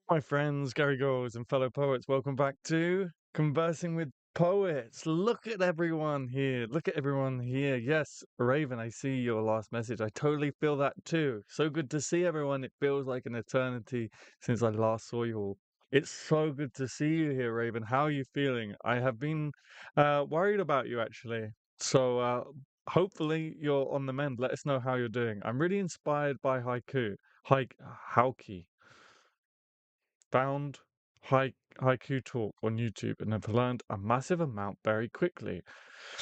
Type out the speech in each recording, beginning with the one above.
My friends, Gary Goals and fellow poets, welcome back to Conversing with Poets. Look at everyone here. Look at everyone here. Yes, Raven, I see your last message. I totally feel that too. So good to see everyone. It feels like an eternity since I last saw you all. It's so good to see you here, Raven. How are you feeling? I have been worried about you actually. So hopefully you're on the mend. Let us know how you're doing. I'm really inspired by haiku. Found haiku talk on YouTube and have learned a massive amount very quickly.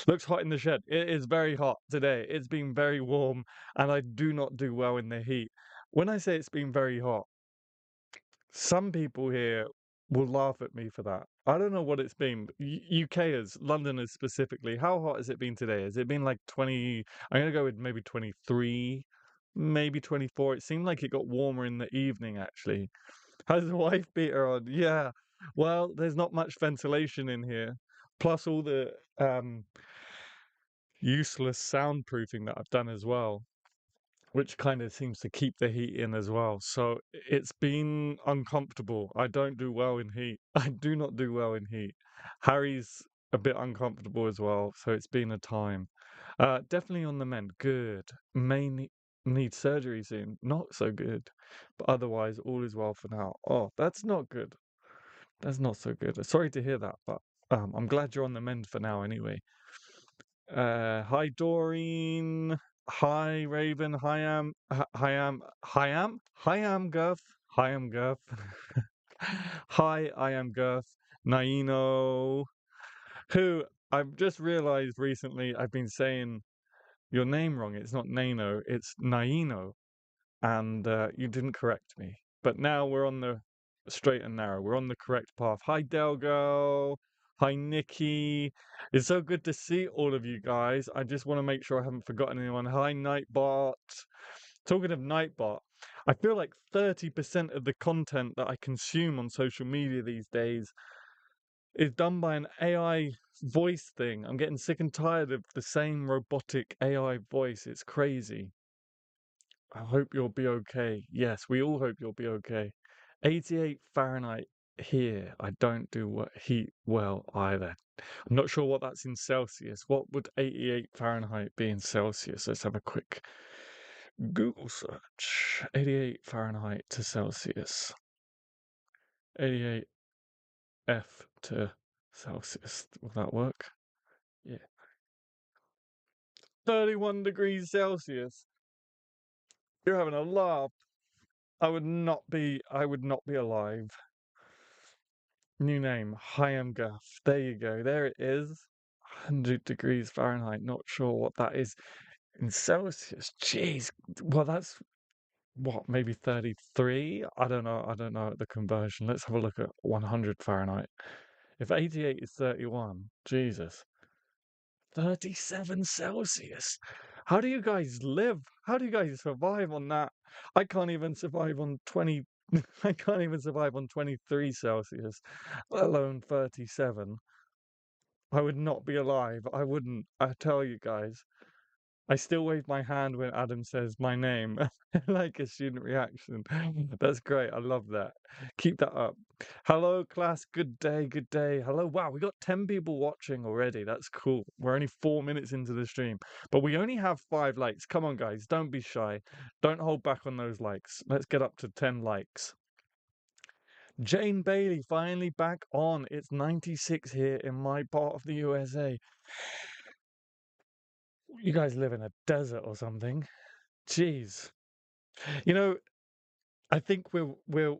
Looks hot in the shed. It is very hot today. It's been very warm, and I do not do well in the heat. When I say it's been very hot, some people here will laugh at me for that. I don't know what it's been. UKers, Londoners specifically, how hot has it been today? Has it been like 20? I'm going to go with maybe 23, maybe 24. It seemed like it got warmer in the evening, actually. Has the wife beater on? Yeah. Well, there's not much ventilation in here. Plus all the useless soundproofing that I've done as well, which kind of seems to keep the heat in as well. So it's been uncomfortable. I don't do well in heat. I do not do well in heat. Harry's a bit uncomfortable as well, so it's been a time. Definitely on the mend. Good. Need surgery soon. Not so good. But otherwise, all is well for now. Oh, that's not good. That's not so good. Sorry to hear that, but I'm glad you're on the mend for now anyway. Hi Doreen. Hi Raven. Hi Am Girth. Hi Am Girth. Hi, I am Girth. Naino. Who I've just realized recently I've been saying your name wrong. It's not Nano, it's Naino. And you didn't correct me. But now we're on the straight and narrow. We're on the correct path. Hi, Delgo. Hi, Nikki. It's so good to see all of you guys. I just want to make sure I haven't forgotten anyone. Hi, Nightbot. Talking of Nightbot, I feel like 30% of the content that I consume on social media these days is done by an AI voice thing. I'm getting sick and tired of the same robotic AI voice. It's crazy. I hope you'll be okay. Yes, we all hope you'll be okay. 88 Fahrenheit here. I don't do heat well either. I'm not sure what that's in Celsius. What would 88 Fahrenheit be in Celsius? Let's have a quick Google search. 88 Fahrenheit to Celsius. 88 F to Celsius. Will that work? Yeah. 31 degrees Celsius. You're having a laugh. I would not be alive. New name, Hyam Guff. There you go. There it is. 100 degrees Fahrenheit. Not sure what that is in Celsius. Jeez. Well, that's what, maybe 33? I don't know. I don't know the conversion. Let's have a look at 100 Fahrenheit. If 88 is 31, Jesus. 37 Celsius. How do you guys live? How do you guys survive on that? I can't even survive on 20. I can't even survive on 23 Celsius, let alone 37. I would not be alive. I wouldn't. I tell you guys. I still wave my hand when Adam says my name, like a student reaction. That's great. I love that. Keep that up. Hello, class. Good day. Good day. Hello. Wow, we got 10 people watching already. That's cool. We're only 4 minutes into the stream, but we only have 5 likes. Come on, guys. Don't be shy. Don't hold back on those likes. Let's get up to 10 likes. Jane Bailey finally back on. It's 96 here in my part of the USA. You guys live in a desert or something. Jeez. You know, I think we're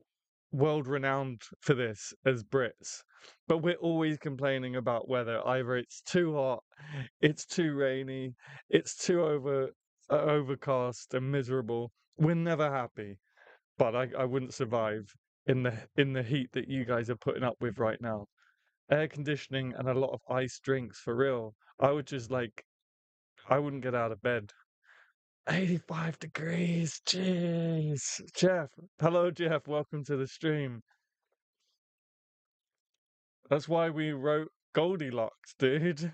world renowned for this as Brits, but we're always complaining about weather. Either it's too hot, it's too rainy, it's too overcast and miserable. We're never happy. But I wouldn't survive in the heat that you guys are putting up with right now. Air conditioning and a lot of iced drinks for real. I would just like I wouldn't get out of bed. 85 degrees. Jeez. Jeff. Hello, Jeff. Welcome to the stream. That's why we wrote Goldilocks, dude.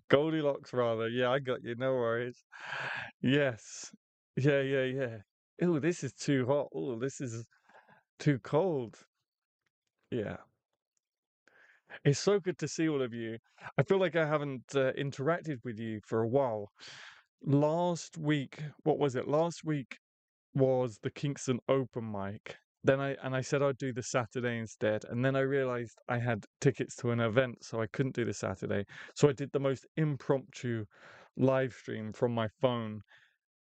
Goldilocks, rather. Yeah, I got you. No worries. Yes. Yeah, yeah, yeah. Oh, this is too hot. Oh, this is. Too cold. Yeah. It's so good to see all of you. I feel like I haven't interacted with you for a while. Last week, what was it? Last week was the Kingston open mic. Then I said I'd do the Saturday instead, and then I realized I had tickets to an event, so I couldn't do the Saturday. So I did the most impromptu live stream from my phone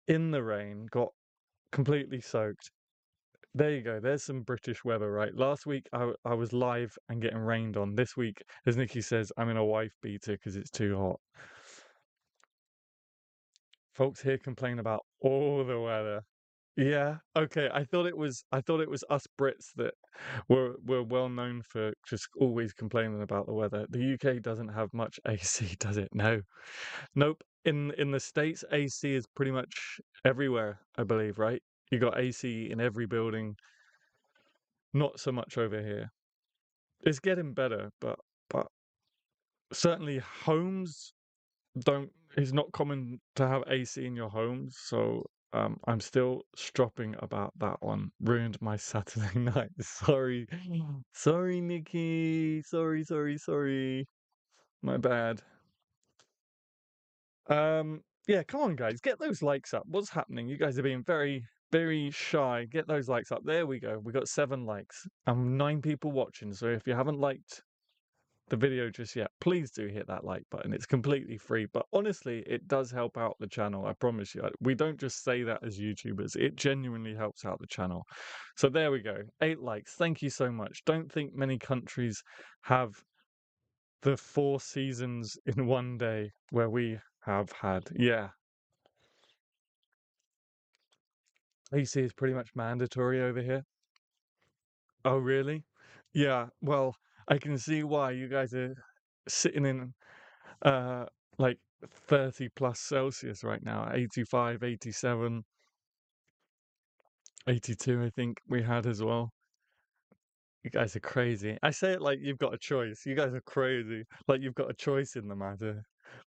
in the rain, got completely soaked. There you go. There's some British weather, right? Last week I was live and getting rained on. This week, as Nikki says, I'm in a wife beater because it's too hot. Folks here complain about all the weather. Yeah, okay. I thought it was us Brits that were well known for just always complaining about the weather. The UK doesn't have much AC, does it? No. Nope. In the States, AC is pretty much everywhere, I believe, right? You got AC in every building. Not so much over here. It's getting better, but certainly homes don't it's not common to have AC in your homes, so I'm still stropping about that one. Ruined my Saturday night. Sorry. Sorry, Nikki. Sorry. My bad. Yeah, come on guys, get those likes up. What's happening? You guys are being very shy. Get those likes up. There we go. We got 7 likes and 9 people watching. So if you haven't liked the video just yet, please do hit that like button. It's completely free, but honestly, it does help out the channel. I promise you. We don't just say that as YouTubers. It genuinely helps out the channel. So there we go. 8 likes. Thank you so much. Don't think many countries have the 4 seasons in one day where we have had. Yeah. AC is pretty much mandatory over here. Oh, really? Yeah. Well, I can see why you guys are sitting in uh like 30 plus Celsius right now, 85, 87, 82 I think we had as well. You guys are crazy. I say it like you've got a choice. You guys are crazy. Like you've got a choice in the matter.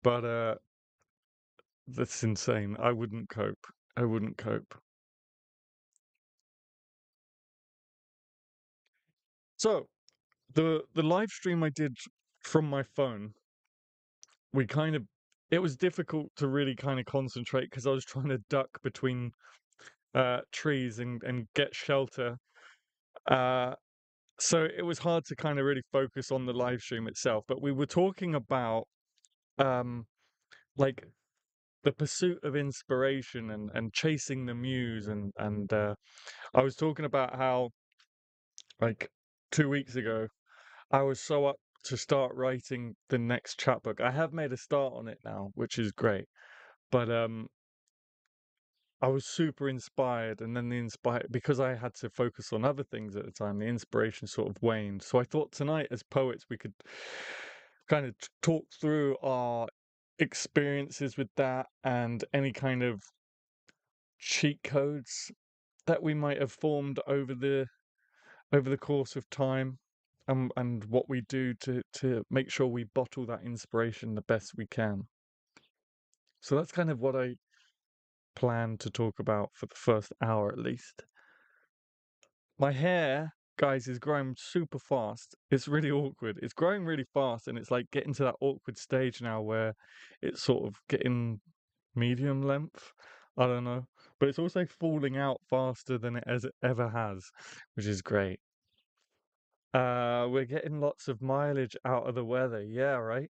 But that's insane. I wouldn't cope. I wouldn't cope. So, the live stream I did from my phone, we kind of it was difficult to really kind of concentrate because I was trying to duck between trees and get shelter. Uh so it was hard to kind of really focus on the live stream itself, but we were talking about um like the pursuit of inspiration and chasing the muse and I was talking about how like 2 weeks ago I was so up to start writing the next chapbook. I have made a start on it now, which is great, but I was super inspired, and then the inspired because I had to focus on other things at the time, the inspiration sort of waned. So I thought tonight, as poets, we could kind of talk through our experiences with that and any kind of cheat codes that we might have formed over the course of time, and what we do to make sure we bottle that inspiration the best we can. So that's kind of what I plan to talk about for the first hour at least. My hair, guys, is growing super fast. It's really awkward. It's growing really fast, and it's like getting to that awkward stage now where it's sort of getting medium length. I don't know. But it's also falling out faster than it ever has, which is great. We're getting lots of mileage out of the weather. Yeah, right.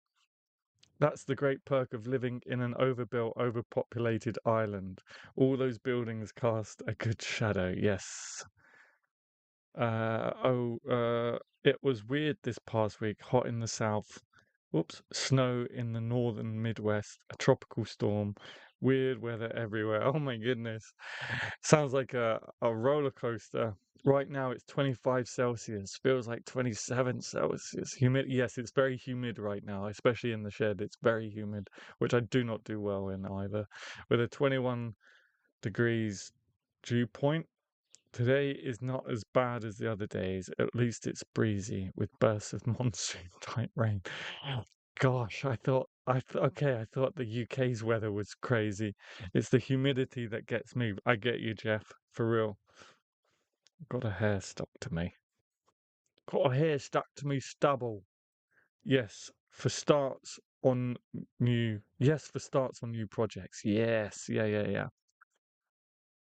That's the great perk of living in an overbuilt, overpopulated island. All those buildings cast a good shadow. Yes. It was weird this past week. Hot in the south. Whoops. Snow in the northern Midwest. A tropical storm. Weird weather everywhere. Oh my goodness. Sounds like a roller coaster. Right now it's 25 Celsius. Feels like 27 Celsius. Humid. Yes, it's very humid right now, especially in the shed. It's very humid, which I do not do well in either. With a 21 degrees dew point, today is not as bad as the other days. At least it's breezy with bursts of monsoon type rain. Gosh, I thought the UK's weather was crazy. It's the humidity that gets me. I get you, Jeff, for real. Got a hair stuck to me. Got a hair stuck to me stubble. Yes, for starts on Yes, for starts on new projects. Yes, yeah.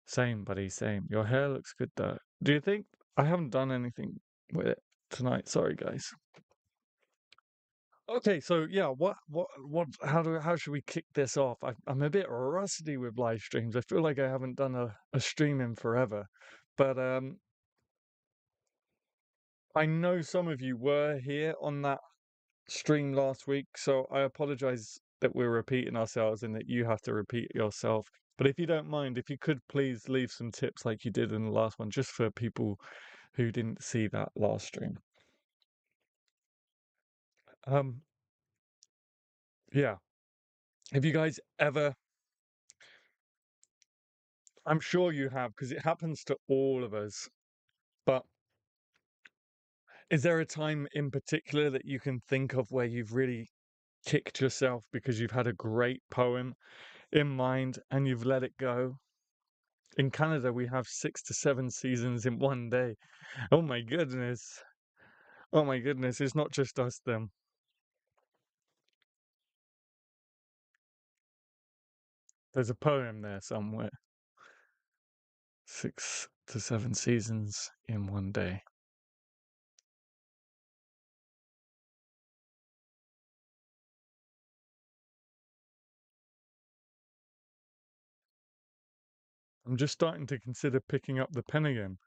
Same, buddy, same. Your hair looks good though. Do you think I haven't done anything with it tonight? Sorry, guys. Okay, so yeah, how should we kick this off? I'm a bit rusty with live streams. I feel like I haven't done a stream in forever. But I know some of you were here on that stream last week, so I apologize that we're repeating ourselves and that you have to repeat yourself. But if you don't mind, if you could please leave some tips like you did in the last one, just for people who didn't see that last stream. Um, yeah. Have you guys ever, I'm sure you have, because it happens to all of us, but is there a time in particular that you can think of where you've really kicked yourself because you've had a great poem in mind and you've let it go? In Canada, we have 6 to 7 seasons in one day. Oh my goodness. Oh my goodness. It's not just us, then. There's a poem there somewhere. 6 to 7 seasons in one day. I'm just starting to consider picking up the pen again.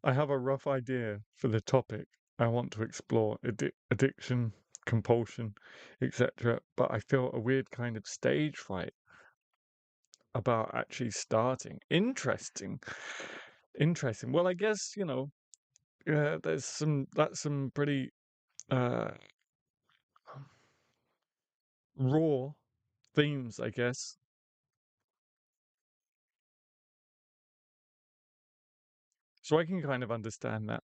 I have a rough idea for the topic I want to explore addiction, compulsion, etc. But I feel a weird kind of stage fright about actually starting. Interesting. Interesting. Well, I guess, that's some pretty uh raw themes, I guess. So I can kind of understand that.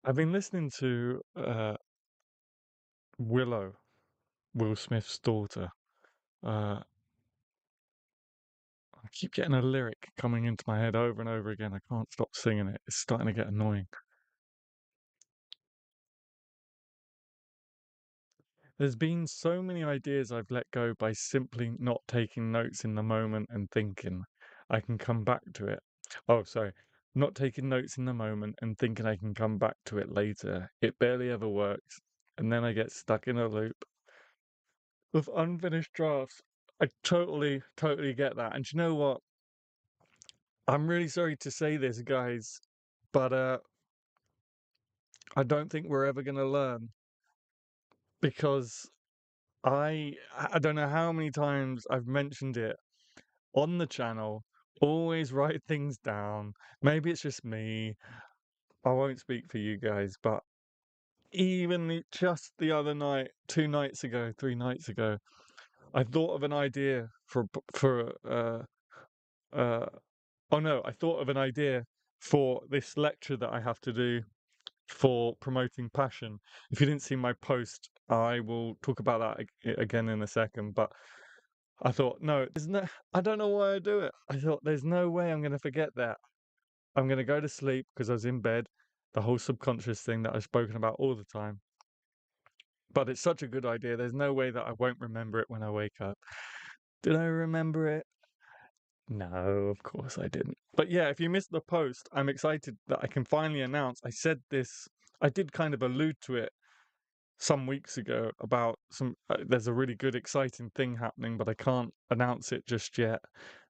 I've been listening to Willow, Will Smith's daughter. Uh I keep getting a lyric coming into my head over and over again. I can't stop singing it. It's starting to get annoying. There's been so many ideas I've let go by simply not taking notes in the moment and thinking I can come back to it. Oh, sorry. Not taking notes in the moment and thinking I can come back to it later. It barely ever works. And then I get stuck in a loop with unfinished drafts. I totally get that. And you know what? I'm really sorry to say this, guys, but I don't think we're ever going to learn because I don't know how many times I've mentioned it on the channel. Always write things down. Maybe it's just me. I won't speak for you guys, but just the other night, 2 nights ago, 3 nights ago, I thought of an idea for uh oh no, I thought of an idea for this lecture that I have to do for promoting passion. If you didn't see my post, I will talk about that again in a second. But I thought, no, I don't know why I do it. I thought, there's no way I'm going to forget that. I'm going to go to sleep because I was in bed, the whole subconscious thing that I've spoken about all the time. But it's such a good idea. There's no way that I won't remember it when I wake up. Did I remember it? No, of course I didn't. But yeah, if you missed the post, I'm excited that I can finally announce. I did kind of allude to it some weeks ago about there's a really good, exciting thing happening, but I can't announce it just yet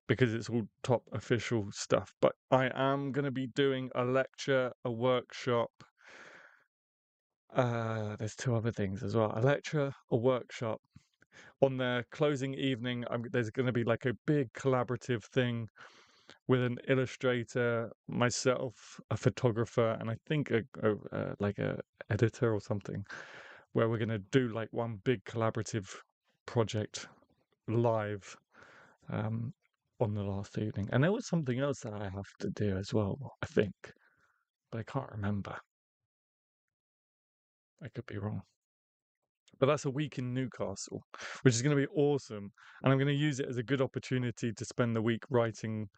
because it's all top official stuff. But I am going to be doing a lecture, a workshop. There's two other things as well: a lecture, a workshop. On the closing evening, there's going to be like a big collaborative thing with an illustrator, myself, a photographer, and I think like a editor or something, where we're going to do like one big collaborative project live um, on the last evening. And there was something else that I have to do as well, I think, but I can't remember. I could be wrong. But that's a week in Newcastle, which is going to be awesome. And I'm going to use it as a good opportunity to spend the week writing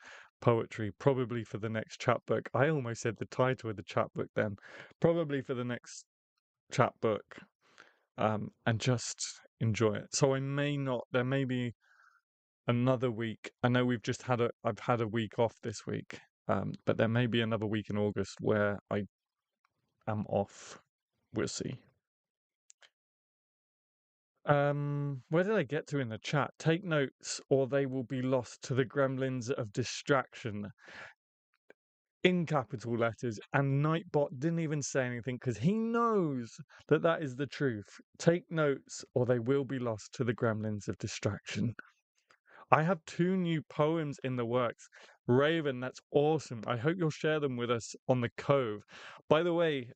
poetry, probably for the next chapbook. I almost said the title of the chapbook then. Probably for the next chapbook, and just enjoy it. So I may not, there may be another week. I know I've had a week off this week, but there may be another week in August where I am off. We'll see. Where did I get to in the chat? Take notes or they will be lost to the gremlins of distraction. In capital letters, and Nightbot didn't even say anything because he knows that that is the truth. Take notes or they will be lost to the gremlins of distraction. I have 2 new poems in the works. Raven, that's awesome. I hope you'll share them with us on the Cove. By the way,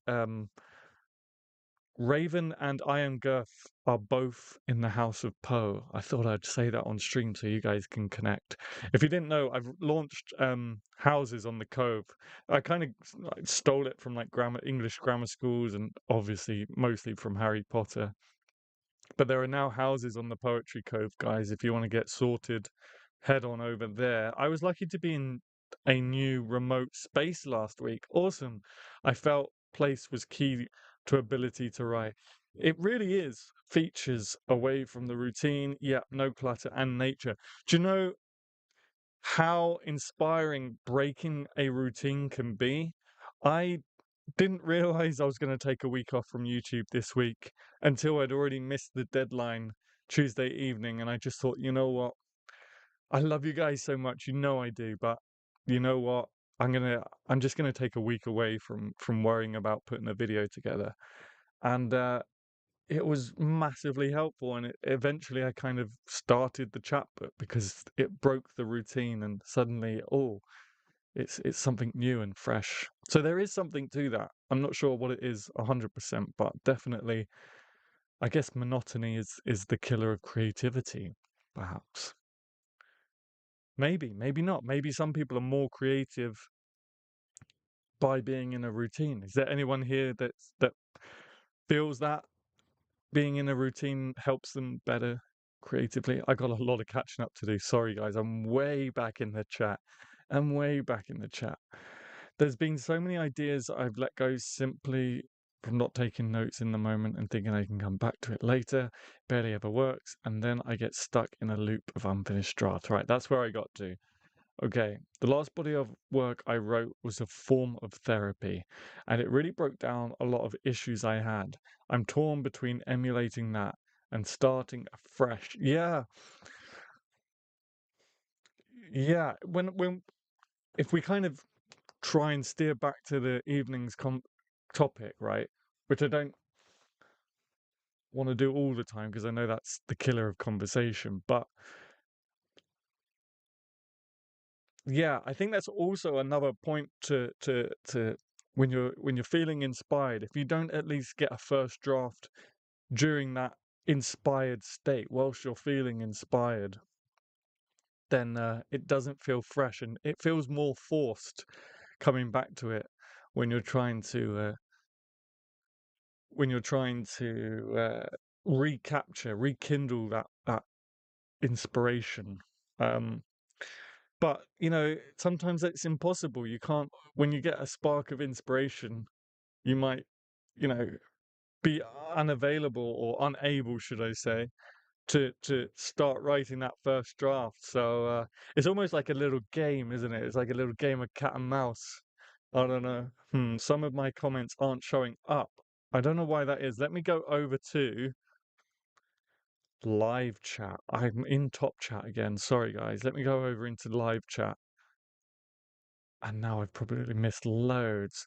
Raven and I Am Girth are both in the House of Poe. I thought I'd say that on stream so you guys can connect. If you didn't know, I've launched houses on the Cove. I kind of stole it from like English grammar schools and obviously mostly from Harry Potter. But there are now houses on the Poetry Cove, guys. If you want to get sorted, head on over there. I was lucky to be in a new remote space last week. Awesome. I felt place was key to ability to write. It really is. Features away from the routine, yeah, no clutter and nature. Do you know how inspiring breaking a routine can be? I didn't realize I was going to take a week off from YouTube this week until I'd already missed the deadline Tuesday evening. And I just thought, you know what? I love you guys so much. You know I do. But you know what? I'm just gonna take a week away from worrying about putting a video together. And it was massively helpful. And eventually I kind of started the chapbook because it broke the routine and suddenly, oh, it's something new and fresh. So there is something to that. I'm not sure what it is 100%, but definitely, I guess monotony is the killer of creativity, perhaps. Maybe, maybe not. Maybe some people are more creative by being in a routine. Is there anyone here that feels that being in a routine helps them better creatively? I got a lot of catching up to do. Sorry, guys. I'm way back in the chat. I'm way back in the chat. There's been so many ideas I've let go simply from not taking notes in the moment and thinking I can come back to it later. Barely ever works. And then I get stuck in a loop of unfinished drafts. Right, that's where I got to. Okay, the last body of work I wrote was a form of therapy, and it really broke down a lot of issues I had. I'm torn between emulating that and starting afresh. Yeah, yeah. When if we kind of try and steer back to the evening's topic, right? Which I don't want to do all the time because I know that's the killer of conversation, but yeah, I think that's also another point to when you're feeling inspired, if you don't at least get a first draft during that inspired state whilst you're feeling inspired, then it doesn't feel fresh and it feels more forced coming back to it when you're trying to rekindle that inspiration. Um, But, you know, sometimes it's impossible. You can't, when you get a spark of inspiration, you might, you know, be unavailable or unable, should I say, to start writing that first draft. So it's almost like a little game, isn't it? It's like a little game of cat and mouse. I don't know. Some of my comments aren't showing up. I don't know why that is. Let me go over to live chat. I'm in top chat again. Sorry, guys. Let me go over into live chat. And now I've probably missed loads.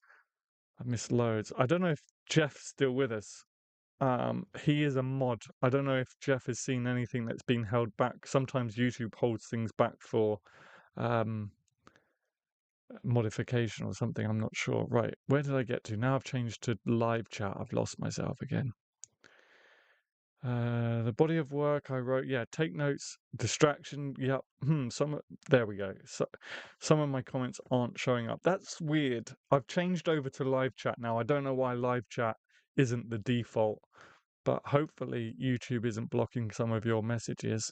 I've missed loads. I don't know if Jeff's still with us. He is a mod. I don't know if Jeff has seen anything that's been held back. Sometimes YouTube holds things back for um, modification or something. I'm not sure. Right, where did I get to? Now I've changed to live chat. I've lost myself again. The body of work I wrote, yeah, take notes, distraction, yep. There we go. So, some of my comments aren't showing up. That's weird. I've changed over to live chat now. I don't know why live chat isn't the default, but hopefully YouTube isn't blocking some of your messages.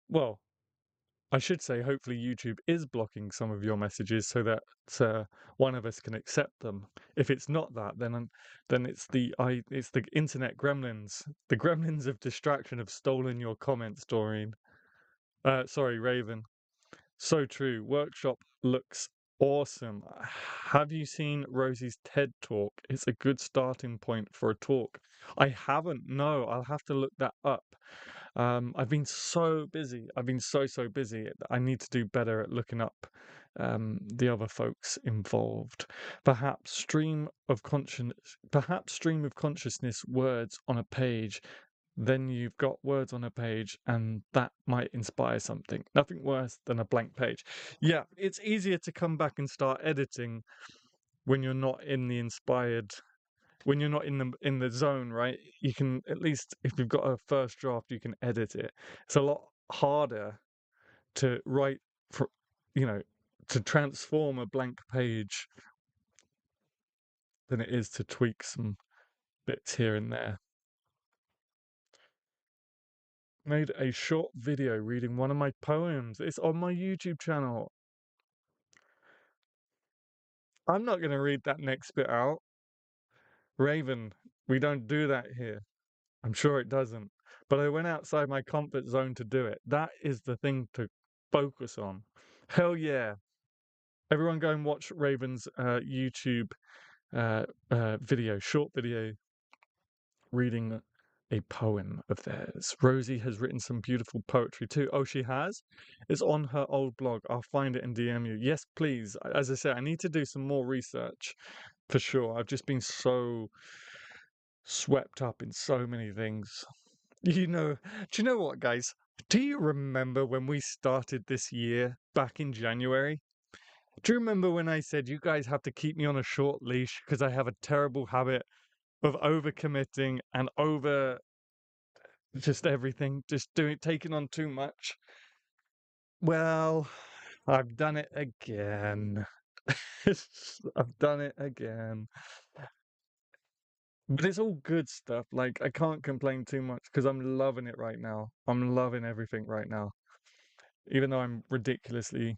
Well, I should say hopefully YouTube is blocking some of your messages so that one of us can accept them. If it's not that, then it's the internet gremlins. The gremlins of distraction have stolen your comments, Doreen. Sorry, Raven. So true. Workshop looks awesome. Have you seen Rosie's TED talk? It's a good starting point for a talk. I haven't. No, I'll have to look that up. I've been so busy. I've been so busy. I need to do better at looking up the other folks involved. Perhaps stream of consciousness words on a page. Then you've got words on a page, and that might inspire something. Nothing worse than a blank page. Yeah, it's easier to come back and start editing when you're not in the inspired when you're not in the zone, right? You can at least, if you've got a first draft, you can edit it. It's a lot harder to write for, you know, to transform a blank page than it is to tweak some bits here and there. Made a short video reading one of my poems. It's on my YouTube channel. I'm not going to read that next bit out. Raven, we don't do that here. I'm sure it doesn't. But I went outside my comfort zone to do it. That is the thing to focus on. Hell yeah. Everyone go and watch Raven's YouTube short video, reading a poem of theirs. Rosie has written some beautiful poetry too. Oh, she has? It's on her old blog. I'll find it and DM you. Yes, please. As I said, I need to do some more research for sure. I've just been so swept up in so many things. Do you know what, guys? Do you remember when we started this year back in January? Do you remember when I said you guys have to keep me on a short leash because I have a terrible habit of overcommitting and over just everything, taking on too much? Well, I've done it again. I've done it again. But it's all good stuff. Like, I can't complain too much because I'm loving it right now. I'm loving everything right now, even though I'm ridiculously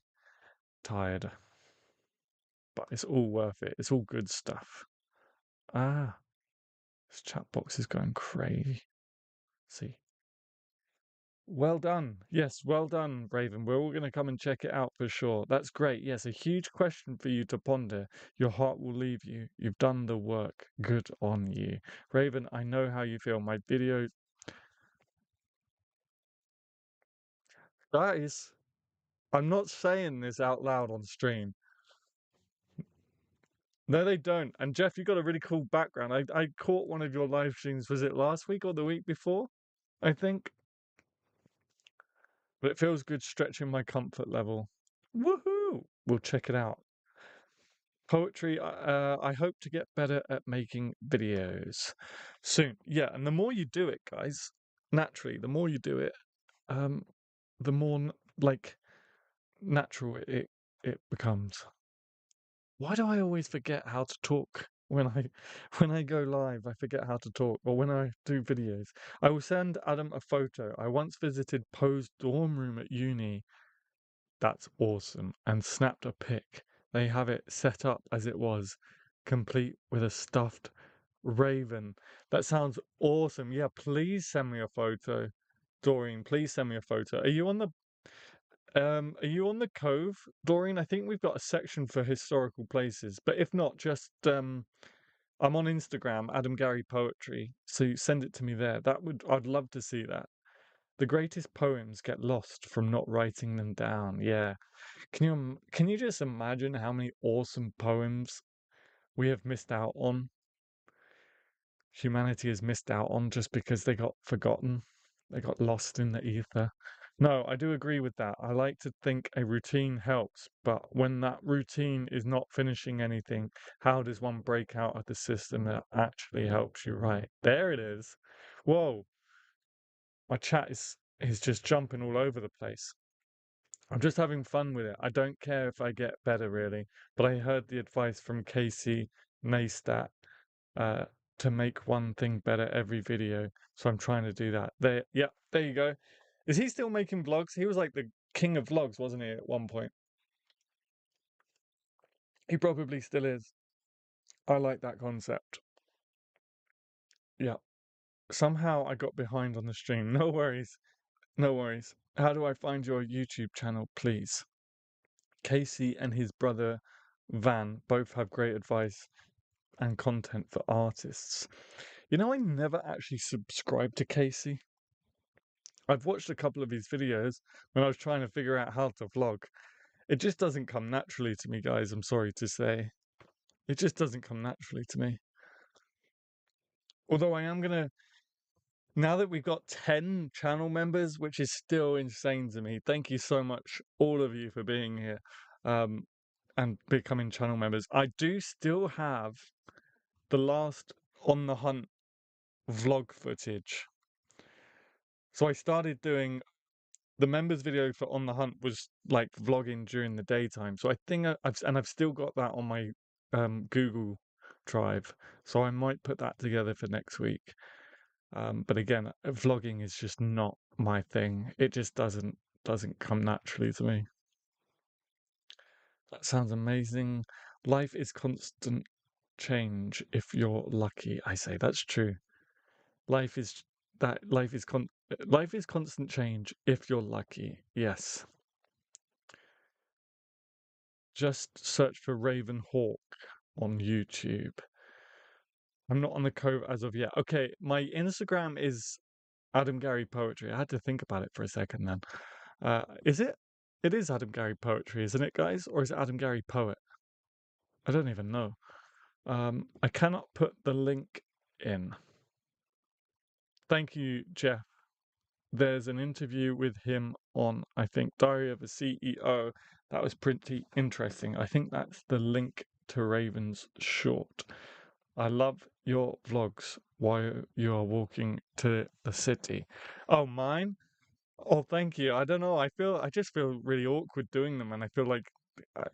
tired. But it's all worth it. It's all good stuff. Ah, this chat box is going crazy. See. Well done. Yes, well done, Raven. We're all going to come and check it out for sure. That's great. Yes, a huge question for you to ponder. Your heart will leave you. You've done the work. Good on you. Raven, I know how you feel. My videos. Guys, I'm not saying this out loud on stream. No, they don't. And Jeff, you got a really cool background. I caught one of your live streams. Was it last week or the week before? I think. But it feels good stretching my comfort level. Woohoo! We'll check it out. Poetry, I hope to get better at making videos soon. Yeah, and the more you do it, guys, naturally, the more you do it, um, the more like natural it becomes. Why do I always forget how to talk when I when I go live? I forget how to talk, or when I do videos. I will send Adam a photo. I once visited Poe's dorm room at uni. That's awesome. And snapped a pic. They have it set up as it was, complete with a stuffed raven. That sounds awesome. Yeah, please send me a photo. Doreen, please send me a photo. Are you on the Cove, Doreen? I think we've got a section for historical places, but if not, just I'm on Instagram, Adam Gary Poetry, so send it to me there. I'd love to see that. The greatest poems get lost from not writing them down. Yeah. Can you just imagine how many awesome poems we have missed out on? Humanity has missed out on just because they got forgotten. They got lost in the ether. No, I do agree with that. I like to think a routine helps, but when that routine is not finishing anything, how does one break out of the system that actually helps you write? There it is. Whoa, my chat is just jumping all over the place. I'm just having fun with it. I don't care if I get better, really. But I heard the advice from Casey Maystat uh, to make one thing better every video. So I'm trying to do that. There, yeah, there you go. Is he still making vlogs? He was like the king of vlogs, wasn't he, at one point? He probably still is. I like that concept. Yeah. Somehow I got behind on the stream. No worries. No worries. How do I find your YouTube channel, please? Casey and his brother Van both have great advice and content for artists. You know, I never actually subscribed to Casey. I've watched a couple of his videos when I was trying to figure out how to vlog. It just doesn't come naturally to me, guys. I'm sorry to say. It just doesn't come naturally to me. Although I am going to, now that we've got 10 channel members, which is still insane to me, thank you so much, all of you, for being here and becoming channel members. I do still have the last On the Hunt vlog footage. So I started doing the members video for On the Hunt was like vlogging during the daytime. So I think I've still got that on my Google Drive. So I might put that together for next week. But again, vlogging is just not my thing. It just doesn't come naturally to me. That sounds amazing. Life is constant change if you're lucky. I say that's true. Life is life is constant change if you're lucky. Yes. Just search for Raven Hawk on YouTube. I'm not on the cove as of yet. Okay, my Instagram is Adam Gary Poetry. I had to think about it for a second then. Is it? It is Adam Gary Poetry, isn't it, guys? Or is it Adam Gary Poet? I don't even know. I cannot put the link in. Thank you, Jeff. There's an interview with him on, I think, Diary of a CEO. That was pretty interesting. I think that's the link to Raven's short. I love your vlogs while you are walking to the city. Oh, mine? Oh, thank you. I don't know. I just feel really awkward doing them, and I feel like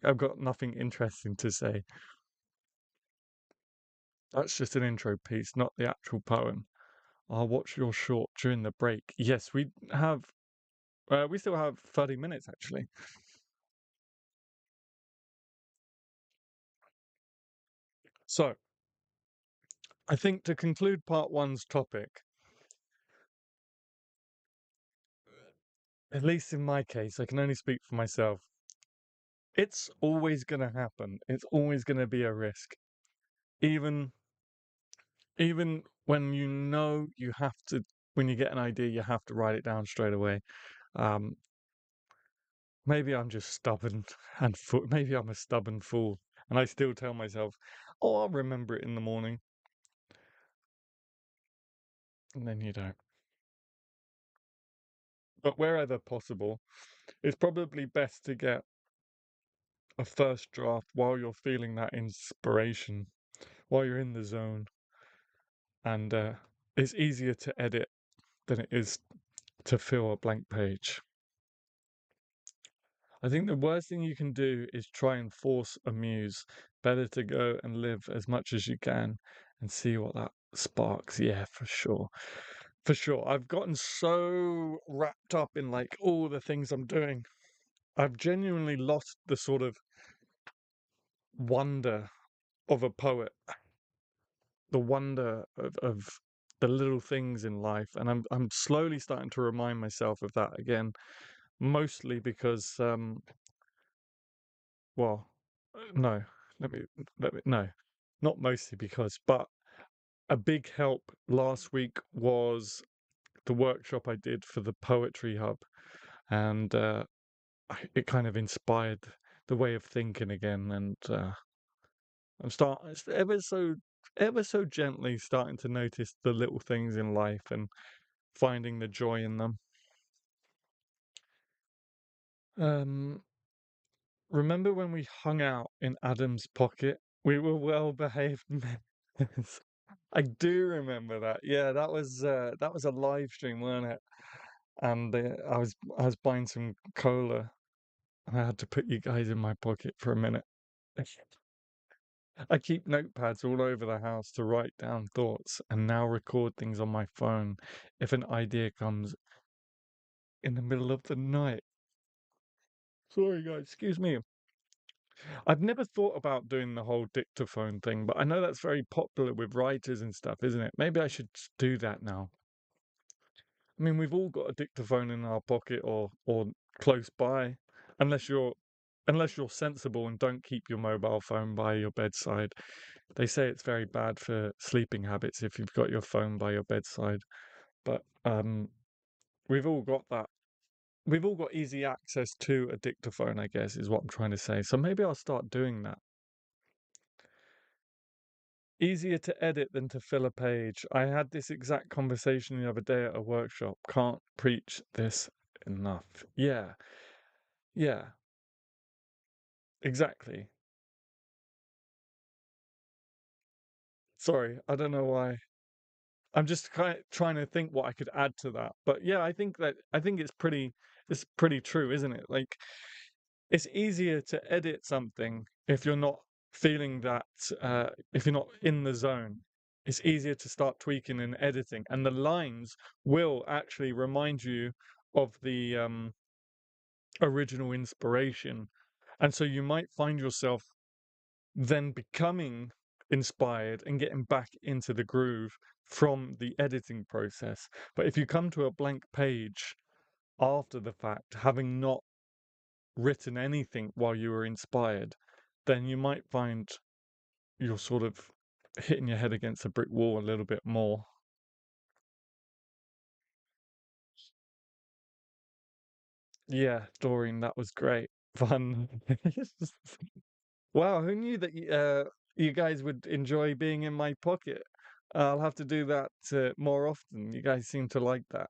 I've got nothing interesting to say. That's just an intro piece, not the actual poem. I'll watch your short during the break. Yes, we still have 30 minutes actually. So, I think to conclude part one's topic, at least in my case, I can only speak for myself. It's always going to happen. It's always going to be a risk. Even even when you know you have to, when you get an idea, you have to write it down straight away. Um, maybe I'm just stubborn and maybe I'm a stubborn fool, and I still tell myself, "Oh, I'll remember it in the morning," and then you don't. But wherever possible, it's probably best to get a first draft while you're feeling that inspiration, while you're in the zone, and it's easier to edit than it is to fill a blank page. I think the worst thing you can do is try and force a muse. Better to go and live as much as you can and see what that sparks. Yeah, for sure. For sure. I've gotten so wrapped up in like all the things I'm doing. I've genuinely lost the sort of wonder of a poet, the wonder of the little things in life. And I'm slowly starting to remind myself of that again, mostly because well, no, no, not mostly because, but a big help last week was the workshop I did for the Poetry Hub, and it kind of inspired the way of thinking again, and ever so gently starting to notice the little things in life and finding the joy in them. Um, Remember when we hung out in Adam's pocket? We were well behaved men. I do remember that. Yeah, that was a live stream, wasn't it? And I was buying some cola, and I had to put you guys in my pocket for a minute. I keep notepads all over the house to write down thoughts and now record things on my phone if an idea comes in the middle of the night. Sorry, guys, excuse me. I've never thought about doing the whole dictaphone thing, but I know that's very popular with writers and stuff, isn't it? Maybe I should do that now. I mean, we've all got a dictaphone in our pocket or close by, unless you're unless you're sensible and don't keep your mobile phone by your bedside. They say it's very bad for sleeping habits if you've got your phone by your bedside. But we've all got that. We've all got easy access to a dictaphone, I guess, is what I'm trying to say. So maybe I'll start doing that. Easier to edit than to fill a page. I had this exact conversation the other day at a workshop. Can't preach this enough. Yeah, yeah, exactly. Sorry, I don't know why. I'm just kind of trying to think what I could add to that. But yeah, I think it's pretty true, isn't it? Like it's easier to edit something if you're not feeling that if you're not in the zone. It's easier to start tweaking and editing, and the lines will actually remind you of the original inspiration. And so you might find yourself then becoming inspired and getting back into the groove from the editing process. But if you come to a blank page after the fact, having not written anything while you were inspired, then you might find you're sort of hitting your head against a brick wall a little bit more. Yeah, Doreen, that was great. Fun. Wow, who knew that you guys would enjoy being in my pocket? I'll have to do that more often. You guys seem to like that.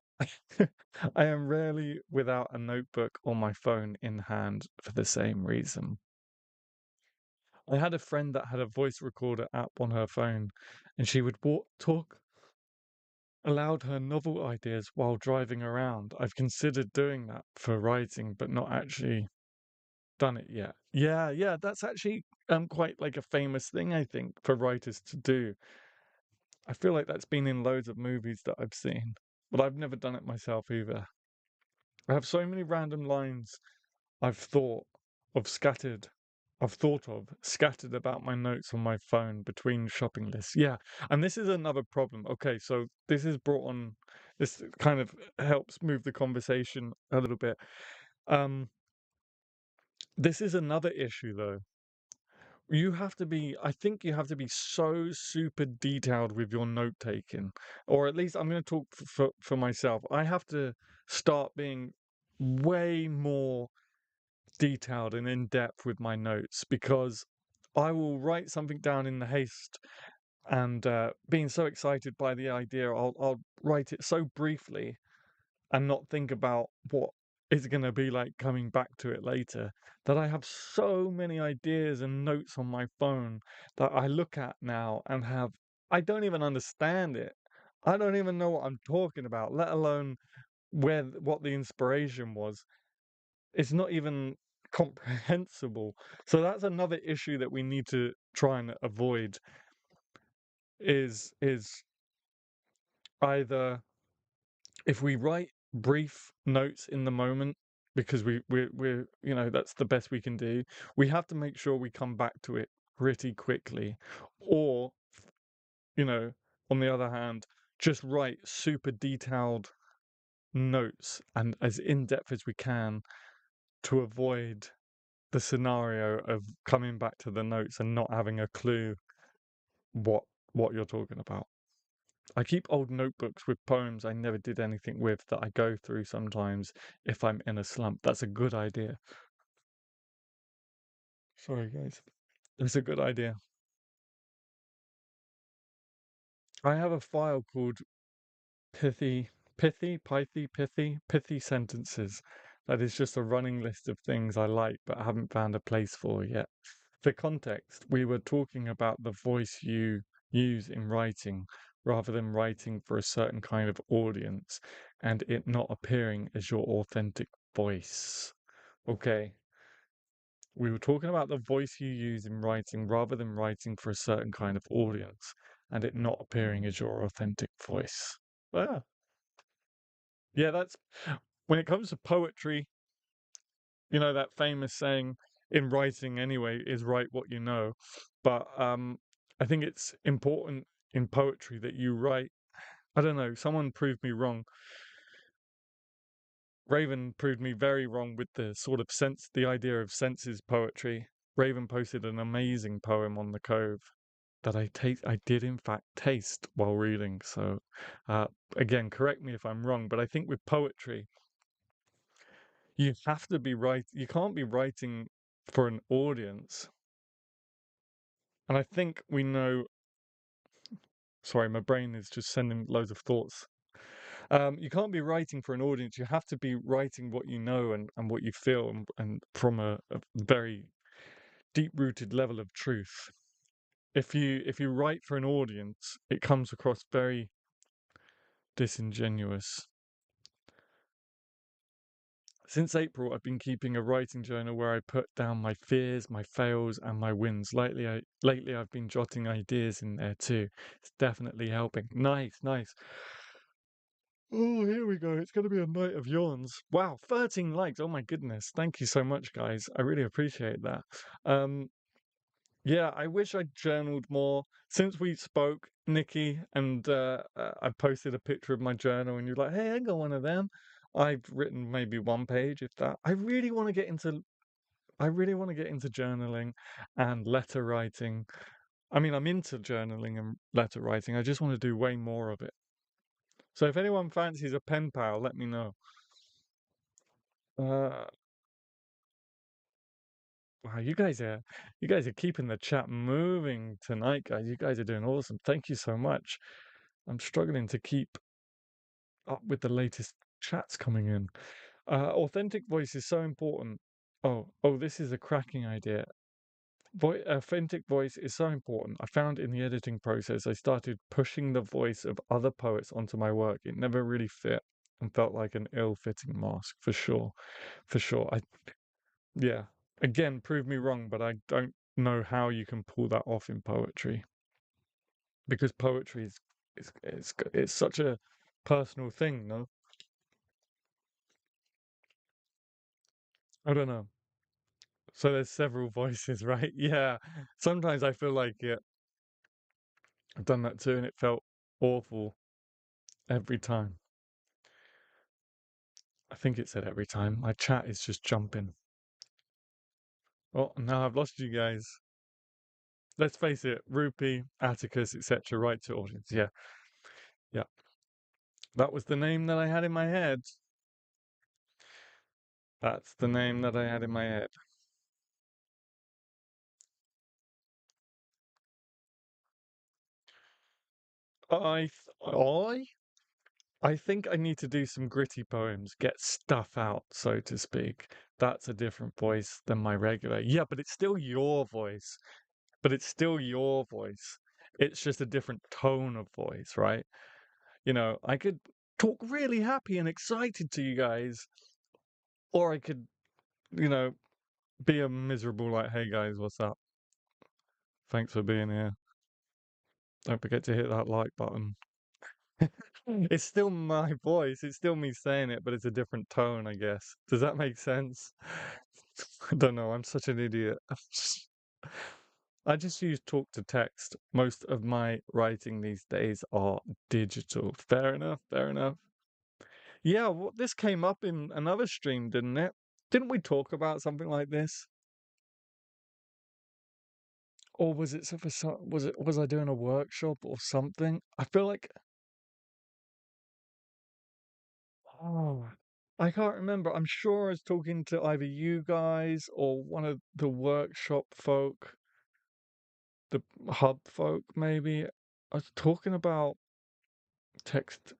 I am rarely without a notebook or my phone in hand for the same reason. I had a friend that had a voice recorder app on her phone, and she would talk aloud her novel ideas while driving around. I've considered doing that for writing, but not actually done it yet. Yeah, yeah, that's actually quite like a famous thing, I think, for writers to do. I feel like that's been in loads of movies that I've seen, but I've never done it myself either. I have so many random lines I've thought I've thought of scattered about my notes on my phone between shopping lists. Yeah, and this is another problem. Okay, so this kind of helps move the conversation a little bit. Um, this is another issue though. I think you have to be so super detailed with your note taking, or at least I'm going to talk for myself. I have to start being way more detailed and in depth with my notes because I will write something down in the haste and being so excited by the idea, I'll write it so briefly and not think about what it's going to be like coming back to it later, that I have so many ideas and notes on my phone that I look at now and I don't even understand it. I don't even know what I'm talking about, let alone what the inspiration was. It's not even comprehensible. So that's another issue that we need to try and avoid is either if we write brief notes in the moment because we're that's the best we can do, we have to make sure we come back to it pretty quickly, or you know on the other hand, just write super detailed notes and as in-depth as we can to avoid the scenario of coming back to the notes and not having a clue what what you're talking about. I keep old notebooks with poems I never did anything with that I go through sometimes if I'm in a slump. That's a good idea. Sorry, guys. It's a good idea. I have a file called pithy sentences. That is just a running list of things I like but haven't found a place for yet. For context, we were talking about the voice you use in writing rather than writing for a certain kind of audience and it not appearing as your authentic voice. Okay. We were talking about the voice you use in writing rather than writing for a certain kind of audience and it not appearing as your authentic voice. Ah, yeah, that's when it comes to poetry, you know, that famous saying in writing anyway is write what you know. But I think it's important in poetry that you write. I don't know, someone proved me wrong. Raven proved me very wrong with the sort of sense, the idea of senses poetry. Raven posted an amazing poem on the Cove that I did in fact taste while reading. So, uh, again, correct me if I'm wrong, but I think with poetry, you have to be right. You can't be writing for an audience. And I think we know. Sorry, my brain is just sending loads of thoughts. You can't be writing for an audience. You have to be writing what you know and what you feel, and from a very deep-rooted level of truth. If you write for an audience, it comes across very disingenuous. Since April, I've been keeping a writing journal where I put down my fears, my fails, and my wins. Lately, I've been jotting ideas in there too. It's definitely helping. Nice, nice. Oh, here we go. It's going to be a night of yawns. Wow, 13 likes. Oh my goodness. Thank you so much, guys. I really appreciate that. Um, yeah, I wish I'd journaled more. Since we spoke, Nikki, and I posted a picture of my journal, and you're like, "Hey, I got one of them." I've written maybe one page, if that. I really want to get into journaling and letter writing. I mean, I'm into journaling and letter writing. I just want to do way more of it. So if anyone fancies a pen pal, let me know. Uh, wow, you guys are keeping the chat moving tonight, guys. You guys are doing awesome. Thank you so much. I'm struggling to keep up with the latest chats coming in. Authentic voice is so important. Oh, this is a cracking idea. Authentic voice is so important. I found in the editing process, I started pushing the voice of other poets onto my work. It never really fit and felt like an ill-fitting mask, for sure. For sure. Yeah. Again, prove me wrong, but I don't know how you can pull that off in poetry because poetry is such a personal thing, no? I don't know. So there's several voices, right? Yeah. Sometimes I feel like I've done that too, and it felt awful every time. I think it said every time. My chat is just jumping. Oh, now I've lost you guys. Let's face it, Rupee, Atticus, etc. Right to audience. Yeah, yeah. That was the name that I had in my head. That's the name that I had in my head. I, th- I think I need to do some gritty poems, get stuff out, so to speak. That's a different voice than my regular. Yeah, but it's still your voice. But it's still your voice. It's just a different tone of voice, right? You know, I could talk really happy and excited to you guys, or I could, you know, be a miserable like, "Hey guys, what's up? Thanks for being here. Don't forget to hit that like button." It's still my voice. It's still me saying it, but it's a different tone, I guess. Does that make sense? I don't know. I'm such an idiot. I just use talk to text. Most of my writing these days are digital. Fair enough. Fair enough. Yeah, well, this came up in another stream, didn't it? Didn't we talk about something like this? Or was it for some, was I doing a workshop or something? I feel like oh, I can't remember. I'm sure I was talking to either you guys or one of the workshop folk, the hub folk, maybe. I was talking about text,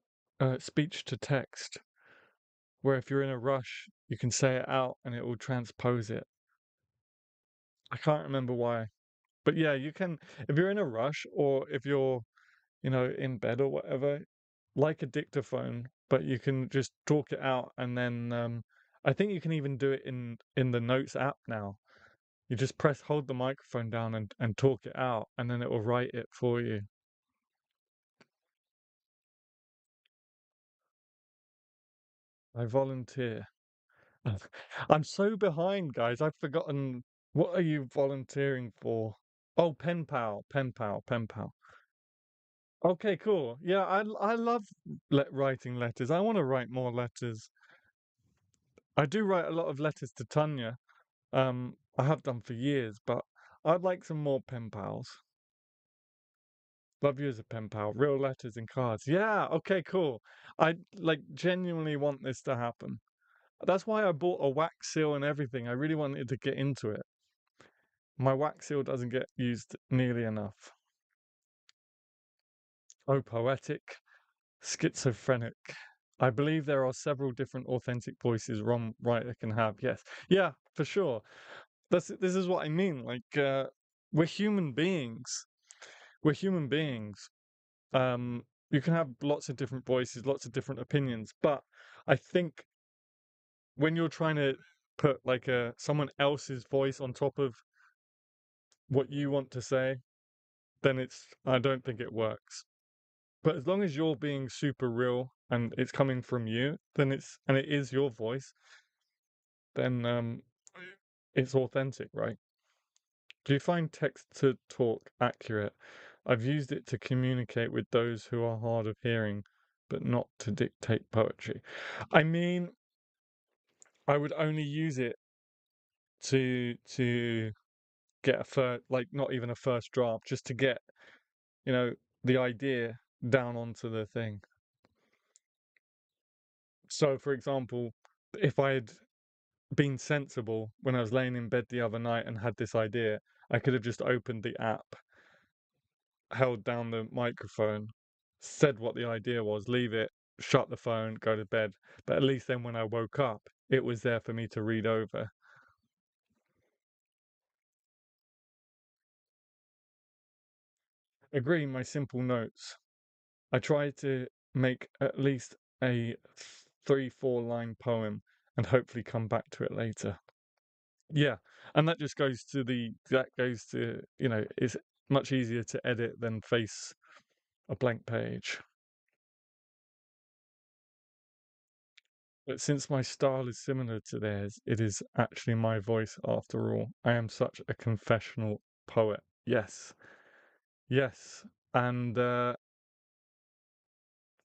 speech to text, where if you're in a rush, you can say it out and it will transpose it. I can't remember why. But yeah, you can, if you're in a rush or if you're, in bed or whatever, like a dictaphone, but you can just talk it out and then I think you can even do it in the Notes app now. You just hold the microphone down and talk it out, and then it will write it for you. I volunteer. I'm so behind, guys. I've forgotten. What are you volunteering for? Oh, pen pal, pen pal, pen pal. Okay, cool. Yeah, I love writing letters. I want to write more letters. I do write a lot of letters to Tanya. I have done for years, but I'd like some more pen pals. Love you as a pen pal. Real letters and cards. Yeah, okay, cool. I like genuinely want this to happen. That's why I bought a wax seal and everything. I really wanted to get into it. My wax seal doesn't get used nearly enough. Oh, poetic, schizophrenic. I believe there are several different authentic voices one writer can have. Yes. Yeah, for sure. This is what I mean. Like we're human beings. We're human beings. You can have lots of different voices, lots of different opinions, but I think when you're trying to put like someone else's voice on top of what you want to say, then I don't think it works. But as long as you're being super real and it's coming from you, then it is your voice, then it's authentic, right? Do you find text to talk accurate? I've used it to communicate with those who are hard of hearing, but not to dictate poetry. I mean, I would only use it to get a first, like not even a first draft, just to get, you know, the idea down onto the thing. So, for example, if I had been sensible when I was laying in bed the other night and had this idea, I could have just opened the app, held down the microphone, said what the idea was, leave it, shut the phone, go to bed. But at least then when I woke up, it was there for me to read over. Agree, my simple notes. I try to make at least a 3-4 line poem and hopefully come back to it later. Yeah, and that goes to, it's much easier to edit than face a blank page. But since my style is similar to theirs, it is actually my voice after all. I am such a confessional poet. Yes, yes, and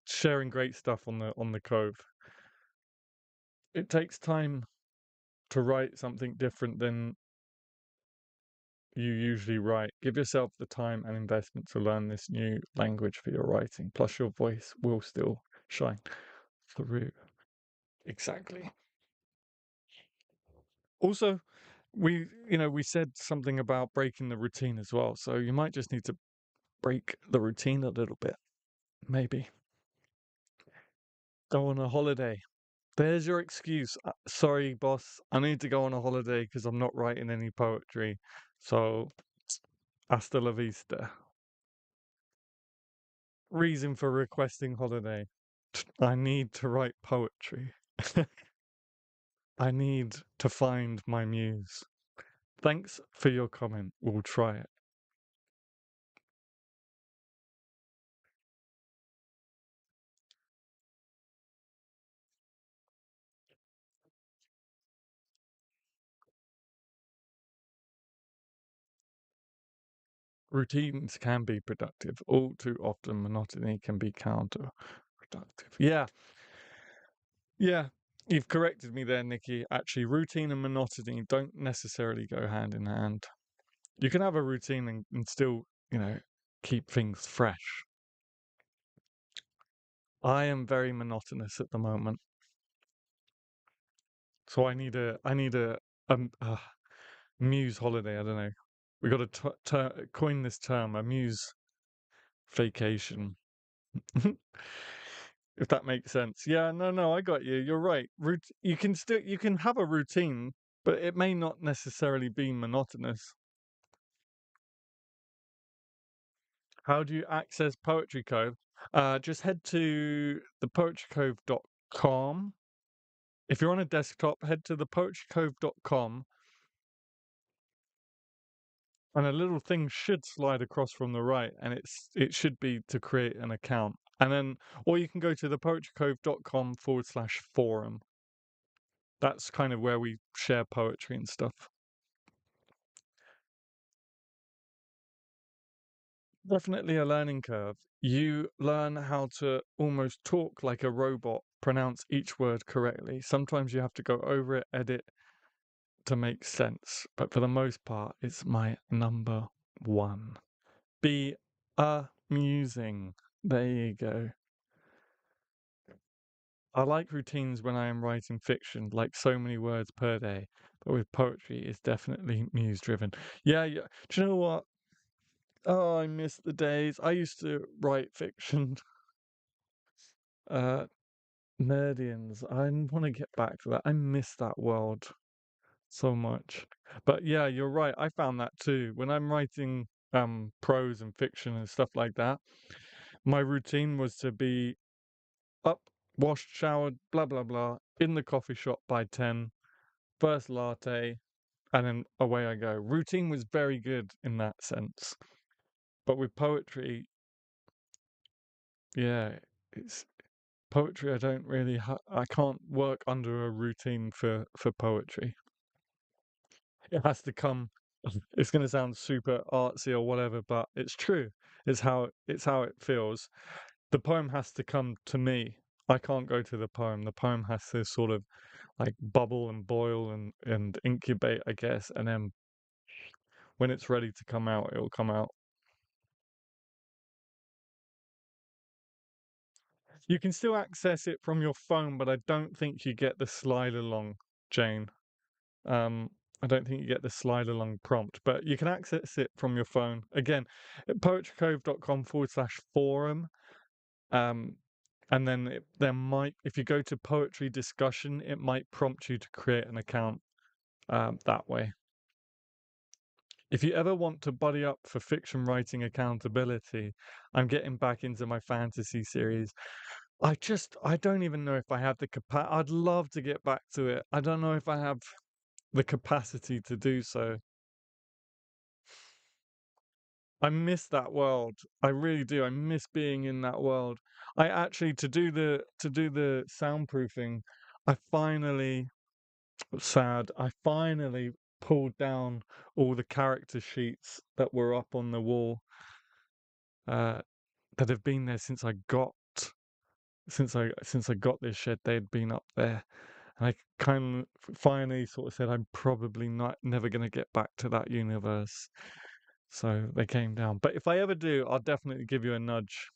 sharing great stuff on the Cove. It takes time to write something different than you usually write. Give yourself the time and investment to learn this new language for your writing. Plus, your voice will still shine through. Exactly. Also, we said something about breaking the routine as well. So you might just need to break the routine a little bit. Maybe go on a holiday. There's your excuse. Sorry, boss. I need to go on a holiday because I'm not writing any poetry. So, hasta la vista. Reason for requesting holiday. I need to write poetry. I need to find my muse. Thanks for your comment. We'll try it. Routines can be productive. All too often, monotony can be counterproductive. Yeah, yeah. You've corrected me there, Nikki. Actually, routine and monotony don't necessarily go hand in hand. You can have a routine and still, keep things fresh. I am very monotonous at the moment, so I need a muse holiday. I don't know. We got to coin this term, a muse vacation. If that makes sense. Yeah, no, I got you. You're right. You can have a routine, but it may not necessarily be monotonous. How do you access Poetry Cove? Just head to thepoetrycove.com. If you're on a desktop, head to thepoetrycove.com And a little thing should slide across from the right, and it should be to create an account. And then, or you can go to thepoetrycove.com/forum. That's kind of where we share poetry and stuff. Definitely a learning curve. You learn how to almost talk like a robot, pronounce each word correctly. Sometimes you have to go over it, edit to make sense. But for the most part, it's my number one. Be amusing. There you go. I like routines when I am writing fiction, like so many words per day. But with poetry, it's definitely muse driven. Yeah, yeah. Do you know what? Oh, I miss the days. I used to write fiction. Uh, Nerdians. I want to get back to that. I miss that world so much. But yeah, you're right. I found that too. When I'm writing prose and fiction and stuff like that, my routine was to be up, washed, showered, blah blah blah, in the coffee shop by 10, first latte, and then away I go. Routine was very good in that sense. But with poetry, yeah, it's poetry. I don't really I can't work under a routine for poetry. It has to come. It's going to sound super artsy or whatever, but it's true. It's how it feels. The poem has to come to me. I can't go to the poem. The poem has to sort of like bubble and boil and incubate, I guess, and then when it's ready to come out, it'll come out. You can still access it from your phone, but I don't think you get the slide along, Jane. Um, I don't think you get the slide along prompt, but you can access it from your phone. Again, at poetrycove.com/forum. Um, and then there might, if you go to poetry discussion, it might prompt you to create an account that way. If you ever want to buddy up for fiction writing accountability, I'm getting back into my fantasy series. I don't even know if I have the capacity. I'd love to get back to it. I don't know if I have the capacity to do so. I miss that world. I really do. I miss being in that world. I actually to do the soundproofing, I finally I finally pulled down all the character sheets that were up on the wall uh that have been there since I got this shed. They'd been up there. And I kind of finally sort of said I'm probably not never going to get back to that universe. So they came down. But if I ever do, I'll definitely give you a nudge.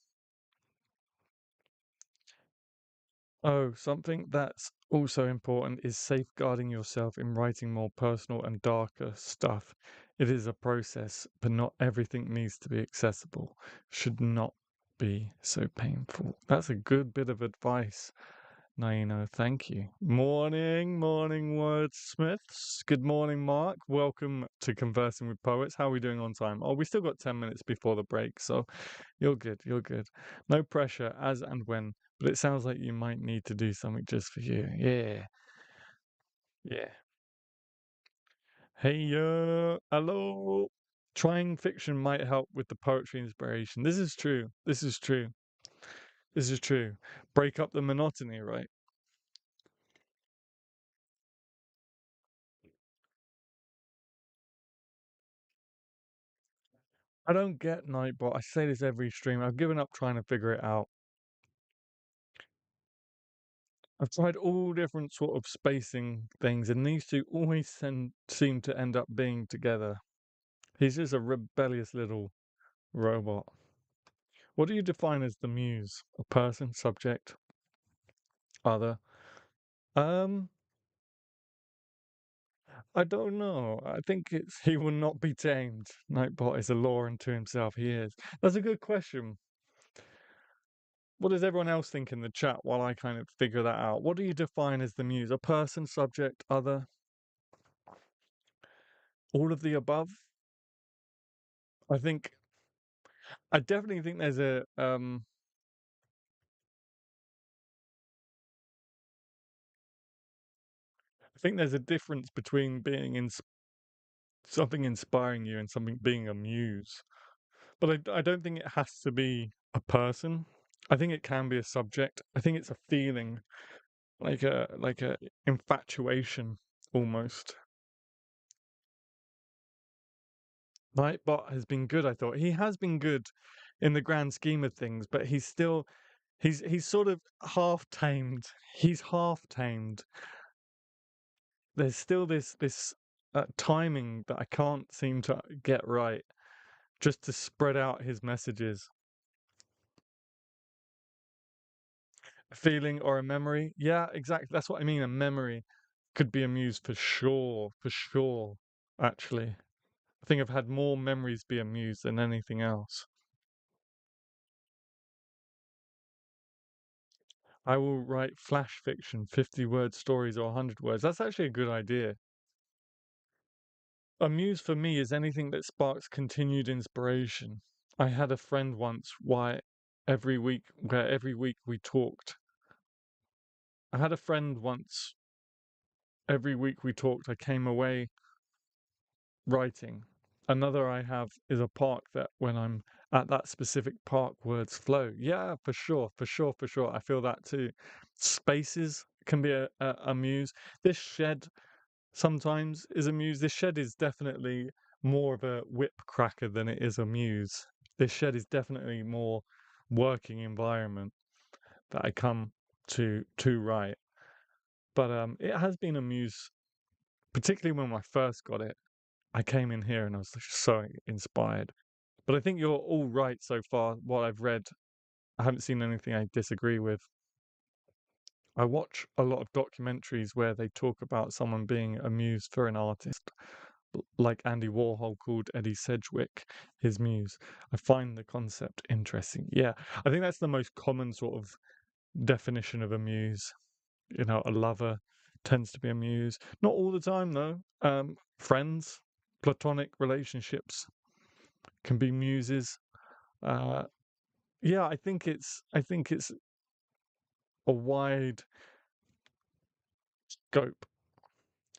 Oh, something that's also important is safeguarding yourself in writing more personal and darker stuff. It is a process, but not everything needs to be accessible. Should not be so painful. That's a good bit of advice. Naino, thank you. Morning, morning, wordsmiths. Good morning, Mark. Welcome to Conversing with Poets. How are we doing on time? Oh, we still got 10 minutes before the break, so you're good, you're good. No pressure as and when, but it sounds like you might need to do something just for you. Yeah, yeah. Hey, hello. Trying fiction might help with the poetry inspiration. This is true. This is true. This is true. Break up the monotony, right? I don't get Nightbot. I say this every stream. I've given up trying to figure it out. I've tried all different sort of spacing things, and these two always seem to end up being together. He's just a rebellious little robot. What do you define as the muse? A person, subject, other? Um, I don't know. I think it's he will not be tamed. Nightbot is a law unto himself. He is. That's a good question. What does everyone else think in the chat while I kind of figure that out? What do you define as the muse? A person, subject, other? All of the above? I think I definitely think there's I think there's a difference between being something inspiring you and something being a muse. But I don't think it has to be a person. I think it can be a subject. I think it's a feeling, like a infatuation almost. Nightbot has been good, I thought. He has been good in the grand scheme of things, but he's sort of half tamed. He's half tamed. There's still this timing that I can't seem to get right, just to spread out his messages. A feeling or a memory? Yeah, exactly. That's what I mean. A memory could be a muse for sure, for sure. Actually, I think I've had more memories be a muse than anything else. I will write flash fiction, 50-word stories or 100 words. That's actually a good idea. A muse for me is anything that sparks continued inspiration. I had a friend once where every week we talked. I had a friend once, every week we talked, I came away writing. Another I have is a park that when I'm at that specific park, words flow. Yeah, for sure, for sure, for sure. I feel that too. Spaces can be a muse. This shed sometimes is a muse. This shed is definitely more of a whip cracker than it is a muse. This shed is definitely more working environment that I come to write. But it has been a muse, particularly when I first got it. I came in here and I was just so inspired. But I think you're all right so far. What I've read, I haven't seen anything I disagree with. I watch a lot of documentaries where they talk about someone being a muse for an artist, like Andy Warhol called Eddie Sedgwick his muse. I find the concept interesting. Yeah, I think that's the most common sort of definition of a muse. You know, a lover tends to be a muse. Not all the time, though. Friends, platonic relationships can be muses. Uh, yeah, I think it's a wide scope.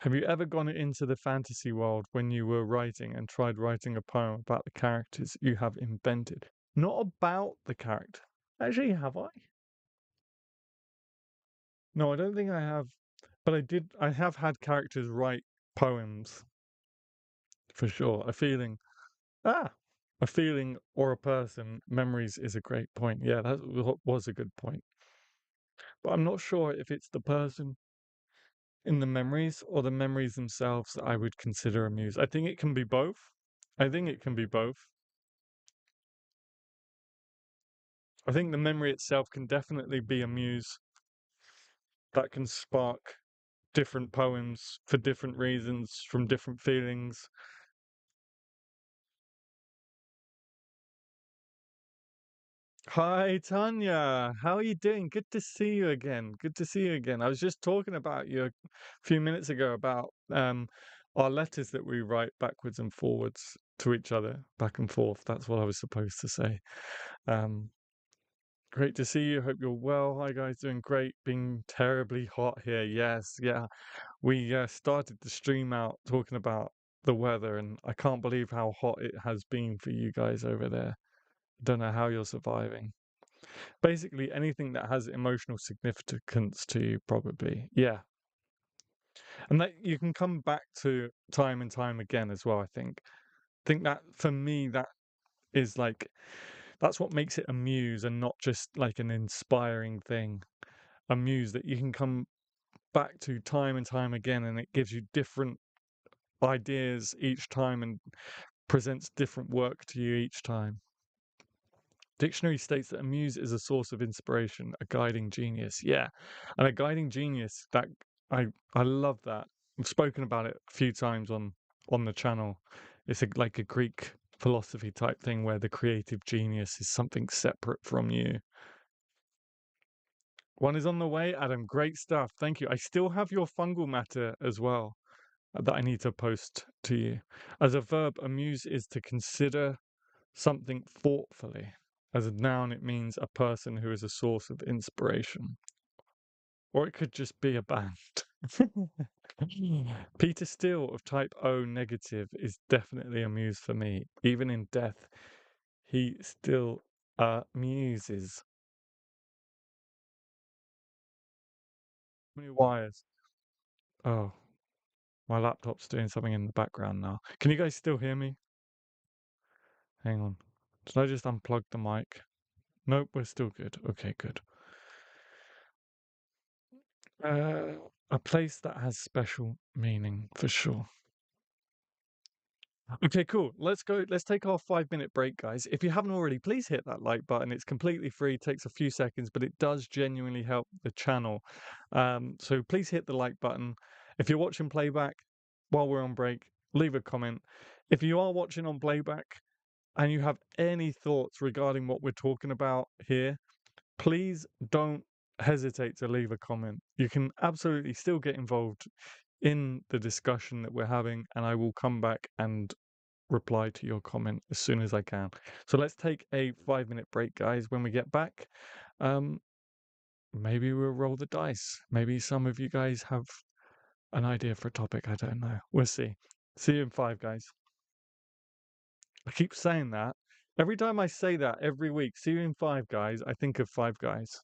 Have you ever gone into the fantasy world when you were writing and tried writing a poem about the characters you have invented? Not about the character. Actually, have I? No, I don't think I have. But I have had characters write poems for sure. Ah, a feeling or a person, memories is a great point. Yeah, that was a good point. But I'm not sure if it's the person in the memories or the memories themselves that I would consider a muse. I think it can be both. I think it can be both. I think the memory itself can definitely be a muse that can spark different poems for different reasons from different feelings. Hi, Tanya. How are you doing? Good to see you again. Good to see you again. I was just talking about you a few minutes ago about our letters that we write backwards and forwards to each other, back and forth. That's what I was supposed to say. Um, Great to see you. Hope you're well. Hi, guys. Doing great. Being terribly hot here. Yes, yeah. We started the stream out talking about the weather, and I can't believe how hot it has been for you guys over there. Don't know how you're surviving. Basically, anything that has emotional significance to you, probably. Yeah. And that you can come back to time and time again as well, I think. Think that for me, that is like, that's what makes it a muse and not just like an inspiring thing. A muse that you can come back to time and time again, and it gives you different ideas each time and presents different work to you each time. Dictionary states that a muse is a source of inspiration, a guiding genius. Yeah, and a guiding genius. That I love that. I've spoken about it a few times on the channel. It's like a Greek philosophy type thing where the creative genius is something separate from you. One is on the way, Adam. Great stuff. Thank you. I still have your fungal matter as well that I need to post to you. As a verb, amuse is to consider something thoughtfully. As a noun, it means a person who is a source of inspiration. Or it could just be a band. Peter Steele of type O negative is definitely a muse for me. Even in death, he still muses. How many wires? Oh, my laptop's doing something in the background now. Can you guys still hear me? Hang on. Did I just unplug the mic? Nope, we're still good. Okay, good. A place that has special meaning for sure. Okay, cool. Let's go. Let's take our 5-minute break, guys. If you haven't already, please hit that like button. It's completely free, takes a few seconds, but it does genuinely help the channel. So please hit the like button. If you're watching playback while we're on break, leave a comment. If you are watching on playback and you have any thoughts regarding what we're talking about here, please don't hesitate to leave a comment. You can absolutely still get involved in the discussion that we're having, and I will come back and reply to your comment as soon as I can. So let's take a 5-minute break, guys. When we get back, maybe we'll roll the dice. Maybe some of you guys have an idea for a topic. I don't know. We'll see. See you in 5, guys. I keep saying that. Every time I say that every week, see you in 5, guys, I think of 5 guys.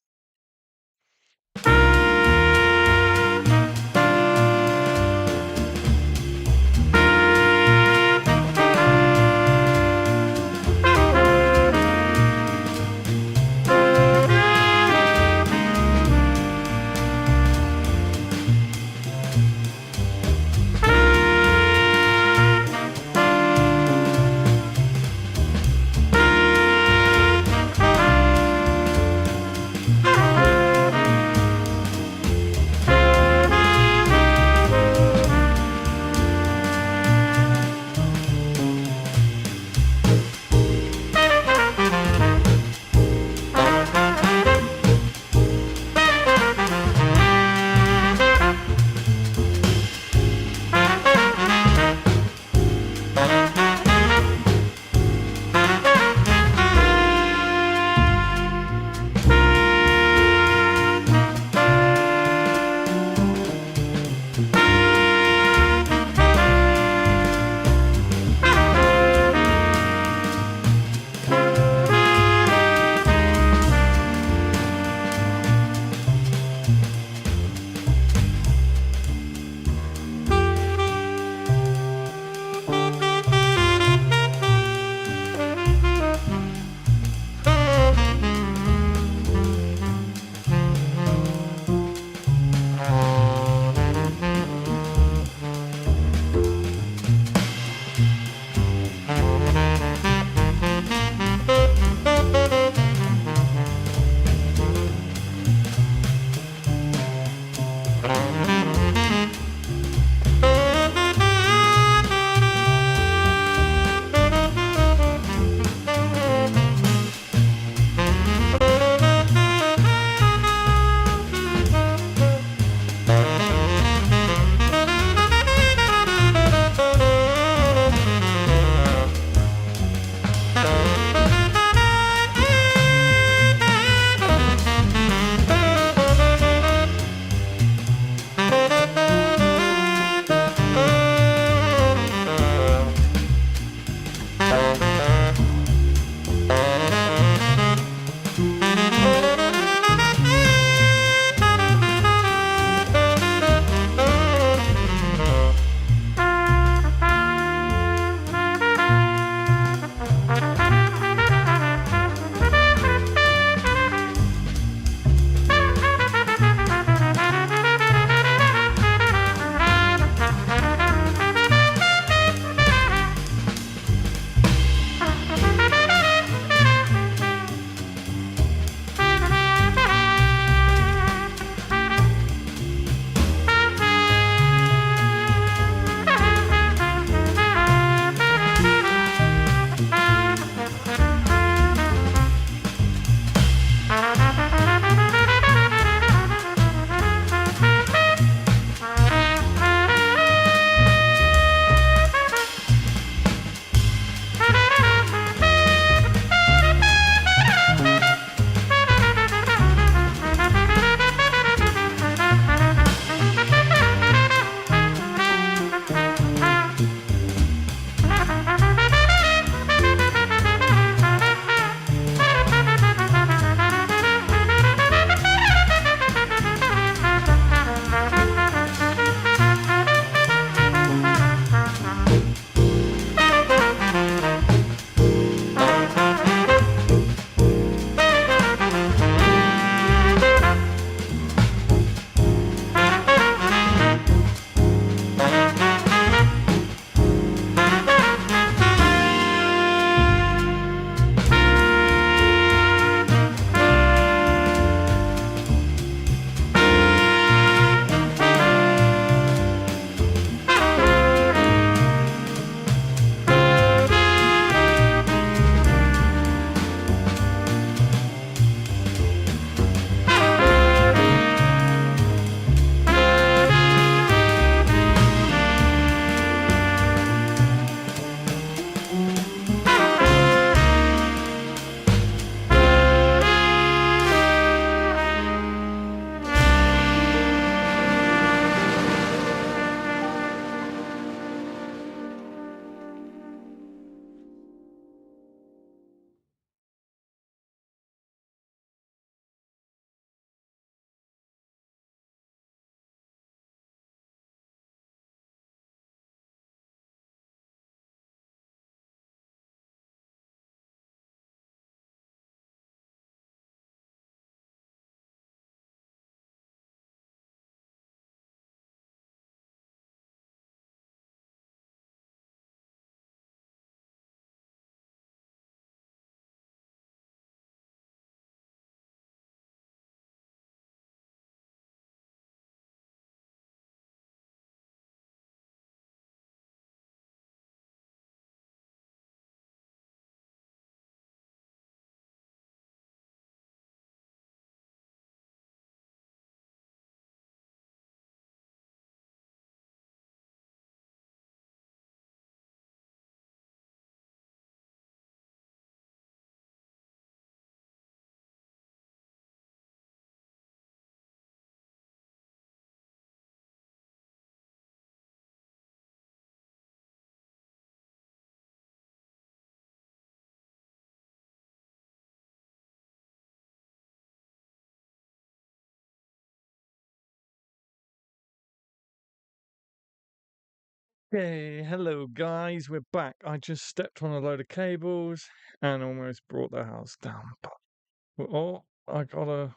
Hey, hello guys, we're back. I just stepped on a load of cables and almost brought the house down. But oh, I gotta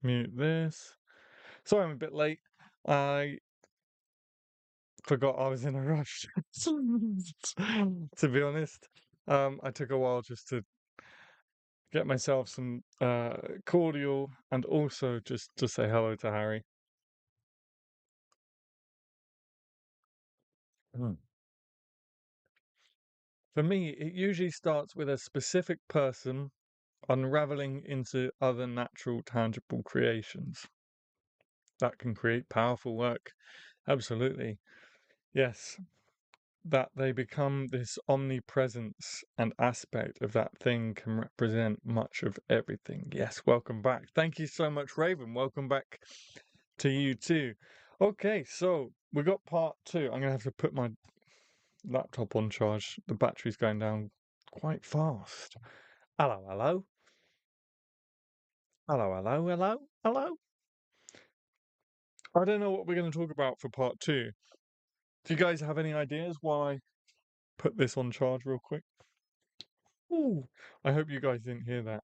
mute this. Sorry, I'm a bit late. I forgot I was in a rush. To be honest, I took a while just to get myself some cordial and also just to say hello to Harry. Mm. For me, it usually starts with a specific person unraveling into other natural, tangible creations that can create powerful work. Absolutely. Yes, that they become this omnipresence and aspect of that thing can represent much of everything. Yes, welcome back. Thank you so much, Raven. Welcome back to you too. Okay, so we got part two. I'm going to have to put my laptop on charge. The battery's going down quite fast. Hello, hello. Hello, hello, hello, hello. I don't know what we're going to talk about for part two. Do you guys have any ideas while I put this on charge real quick? Ooh, I hope you guys didn't hear that.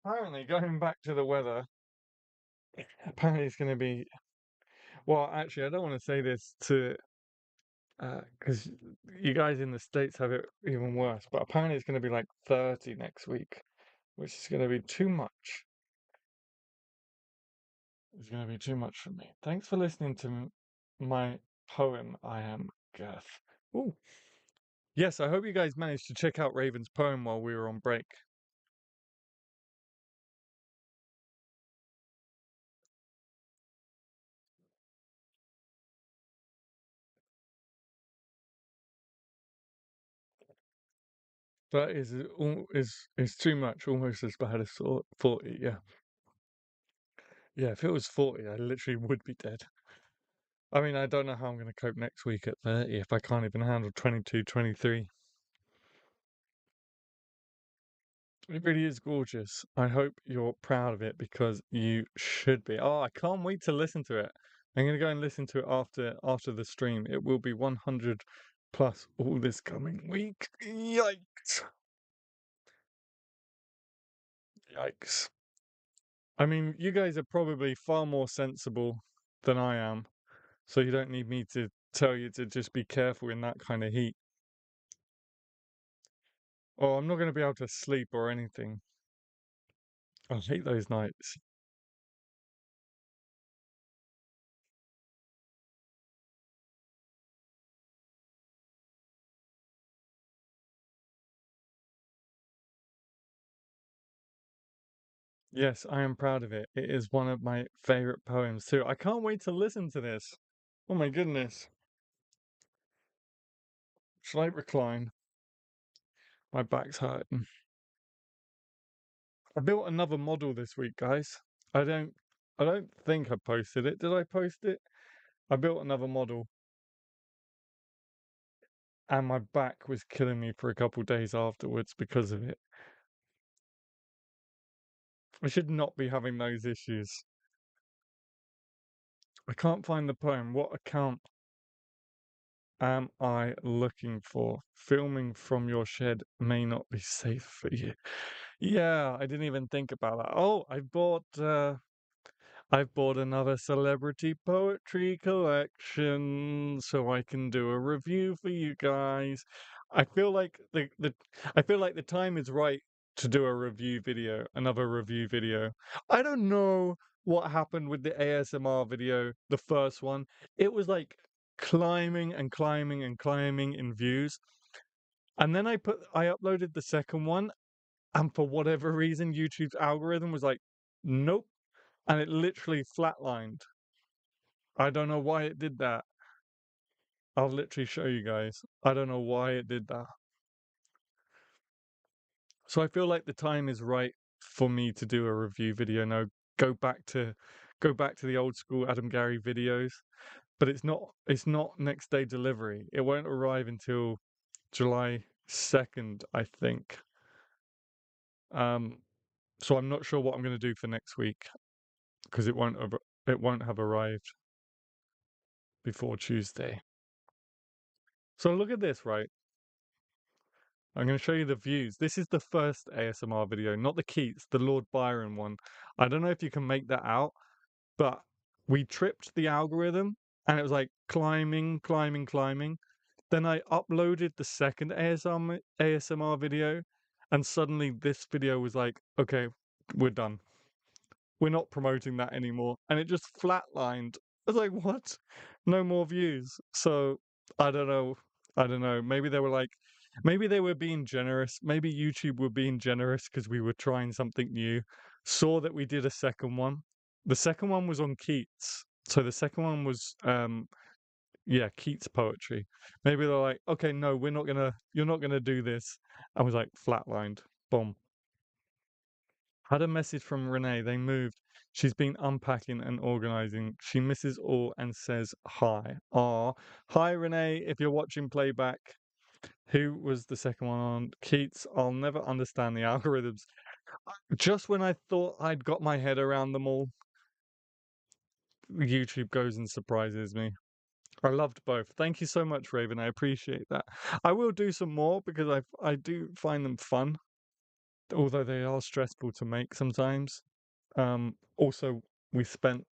Apparently, going back to the weather, apparently it's going to be. Well, actually, I don't want to say this to because you guys in the States have it even worse, but apparently it's going to be like 30 next week, which is going to be too much. It's going to be too much for me. Thanks for listening to my poem, I Am Girth. Ooh. Yes, I hope you guys managed to check out Raven's poem while we were on break. That is too much, almost as bad as 40, yeah. Yeah, if it was 40, I literally would be dead. I mean, I don't know how I'm going to cope next week at 30 if I can't even handle 22, 23. It really is gorgeous. I hope you're proud of it because you should be. Oh, I can't wait to listen to it. I'm going to go and listen to it after the stream. It will be 100 plus all this coming week. Yikes. Yikes. I mean, you guys are probably far more sensible than I am, so you don't need me to tell you to just be careful in that kind of heat. Oh, I'm not going to be able to sleep or anything. I hate those nights. Yes, I am proud of it. It is one of my favorite poems too. I can't wait to listen to this. Oh my goodness. Shall I recline? My back's hurting. I built another model this week, guys. I don't I don't think I posted it. Did I post it? I built another model and my back was killing me for a couple days afterwards because of it. I should not be having those issues. I can't find the poem. What account am I looking for? Filming from your shed may not be safe for you. Yeah, I didn't even think about that. Oh, I've bought another celebrity poetry collection so I can do a review for you guys. I feel like the time is right to do a review video, another review video. I don't know what happened with the ASMR video, the first one. It was like climbing and climbing and climbing in views. And then I uploaded the second one, and for whatever reason, YouTube's algorithm was like, nope, and it literally flatlined. I don't know why it did that. I'll literally show you guys. I don't know why it did that. So I feel like the time is right for me to do a review video now. Go back to go back to the old school Adam Gary videos. but it's not next day delivery. It won't arrive until July 2nd, I think. Um, so I'm not sure what I'm going to do for next week because it won't have arrived before Tuesday. So look at this, right? I'm going to show you the views. This is the first ASMR video, not the Keats, the Lord Byron one. I don't know if you can make that out, but we tripped the algorithm and it was like climbing, climbing, climbing. Then I uploaded the second ASMR video, and suddenly this video was like, okay, we're done. We're not promoting that anymore. And it just flatlined. I was like, what? No more views. So I don't know. I don't know. Maybe they were being generous. Maybe YouTube were being generous because we were trying something new. Saw that we did a second one. The second one was on Keats. So the second one was yeah, Keats poetry. Maybe they're like, okay, no, you're not gonna do this. I was like, flatlined. Boom. Had a message from Renee. They moved. She's been unpacking and organizing. She misses all and says hi. Ah, hi Renee. If you're watching playback, who was the second one on? Keats. I'll never understand the algorithms. Just when I thought I'd got my head around them all, YouTube goes and surprises me. I loved both. Thank you so much, Raven. I appreciate that. I will do some more because I do find them fun, although they are stressful to make sometimes. Also, we spent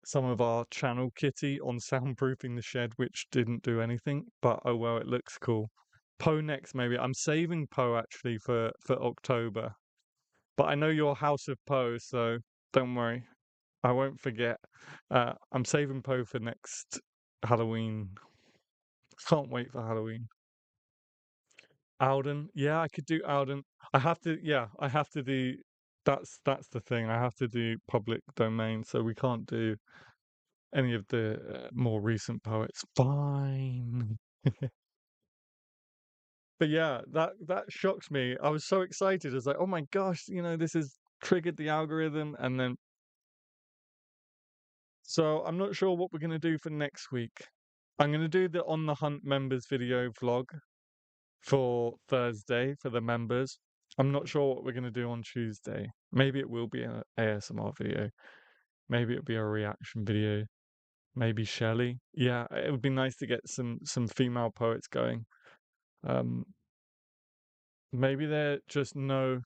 some of our channel kitty on soundproofing the shed, which didn't do anything, but oh well, it looks cool. Poe next, maybe. I'm saving Poe actually for October, but I know you're House of Poe, so don't worry, I won't forget. I'm saving Poe for next Halloween. Can't wait for Halloween. Alden, yeah, I could do Alden. I have to do. That's the thing. I have to do public domain, so we can't do any of the more recent poets. Fine. But yeah, that shocks me. I was so excited. It's like, oh my gosh, this has triggered the algorithm, and then so I'm not sure what we're gonna do for next week. I'm gonna do the On the Hunt members video vlog for Thursday for the members. I'm not sure what we're gonna do on Tuesday. Maybe it will be an ASMR video. Maybe it'll be a reaction video. Maybe Shelley. Yeah, it would be nice to get some female poets going. Um, maybe they're just not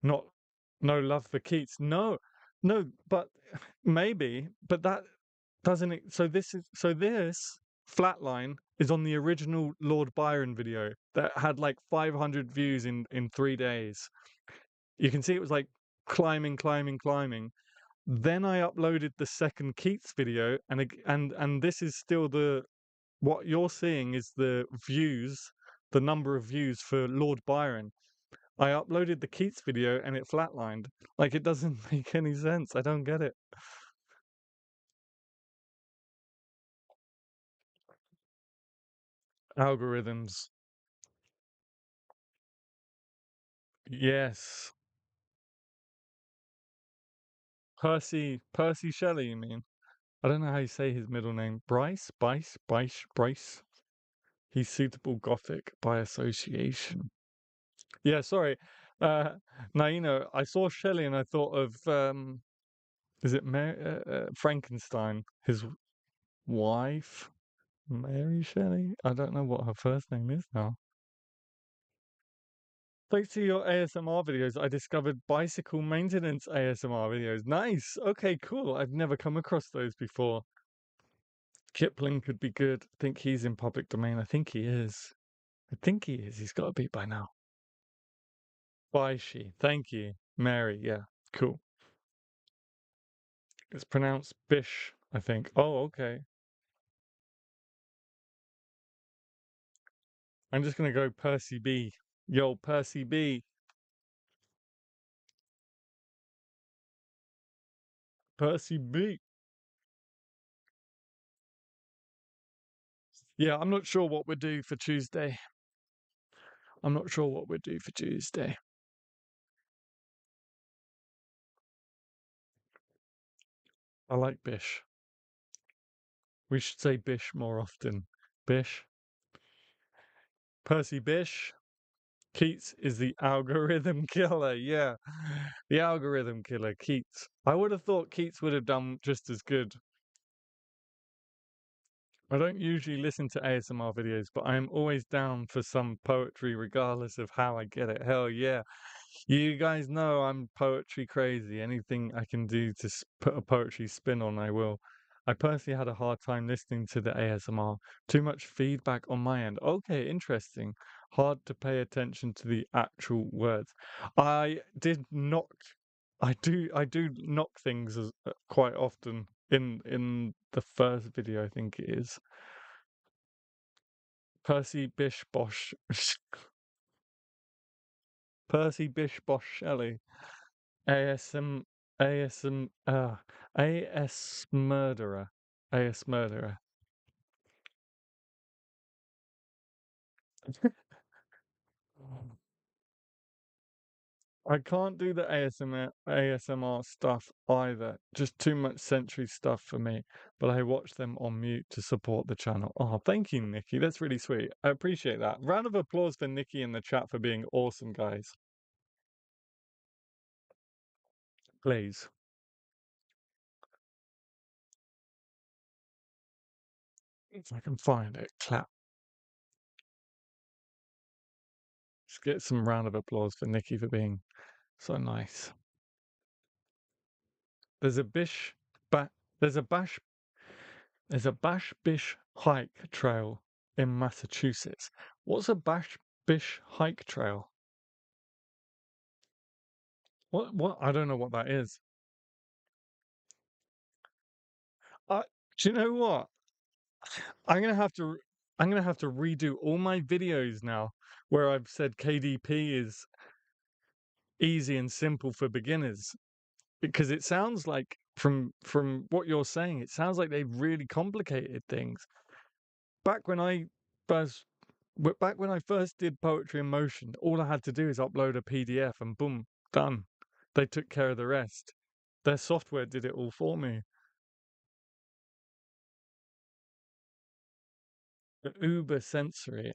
no love for Keats. No, no, but maybe, but that doesn't. So this flatline is on the original Lord Byron video that had like 500 views in 3 days. You can see it was like climbing, climbing, climbing. Then I uploaded the second Keats video, and this is still the what you're seeing is the views, the number of views for Lord Byron. I uploaded the Keats video and it flatlined. Like it doesn't make any sense. I don't get it. Algorithms. Yes. Percy Shelley, you mean? I don't know how you say his middle name. Bryce. He's suitable Gothic by association. Yeah, sorry. Uh, now I saw Shelley and I thought of is it Frankenstein, his wife, Mary Shelley? I don't know what her first name is now. Thanks to your ASMR videos, I discovered bicycle maintenance ASMR videos. Nice. Okay, cool. I've never come across those before. Kipling could be good. I think he's in public domain. I think he is. I think he is. He's got to be by now. Why she? Thank you. Mary. Yeah. Cool. It's pronounced Bish, I think. Oh, okay. I'm just gonna go Percy B. Yo, Percy B. Percy B. Yeah, I'm not sure what we're due for Tuesday. I'm not sure what we're due for Tuesday. I like Bish. We should say Bish more often. Bish. Percy Bish. Keats is the algorithm killer. Yeah. The algorithm killer, Keats. I would have thought Keats would have done just as good. I don't usually listen to ASMR videos, but I am always down for some poetry regardless of how I get it. Hell yeah. You guys know I'm poetry crazy. Anything I can do to put a poetry spin on, I will. I personally had a hard time listening to the ASMR. Too much feedback on my end. Okay, interesting. Hard to pay attention to the actual words. I did knock. I do knock things quite often in the first video, I think it is. Percy Bish Bosh. Percy Bish Bosh Shelley. ASM, ASM, AS Murderer. AS Murderer. I can't do the ASMR stuff either. Just too much sensory stuff for me. But I watch them on mute to support the channel. Oh, thank you, Nikki. That's really sweet. I appreciate that. Round of applause for Nikki in the chat for being awesome, guys. Please. If I can find it, clap. Just get some round of applause for Nikki for being so nice. There's a bish, there's a Bash Bish hike trail in Massachusetts. What's a Bash Bish hike trail? What? I don't know what that is. I, do you know what? I'm gonna have to. I'm gonna have to redo all my videos now where I've said KDP is easy and simple for beginners because it sounds like from what you're saying, it sounds like they've really complicated things. Back when I first back when I first did Poetry in Motion, all I had to do is upload a PDF and boom, done. They took care of the rest. Their software did it all for me. The Uber sensory.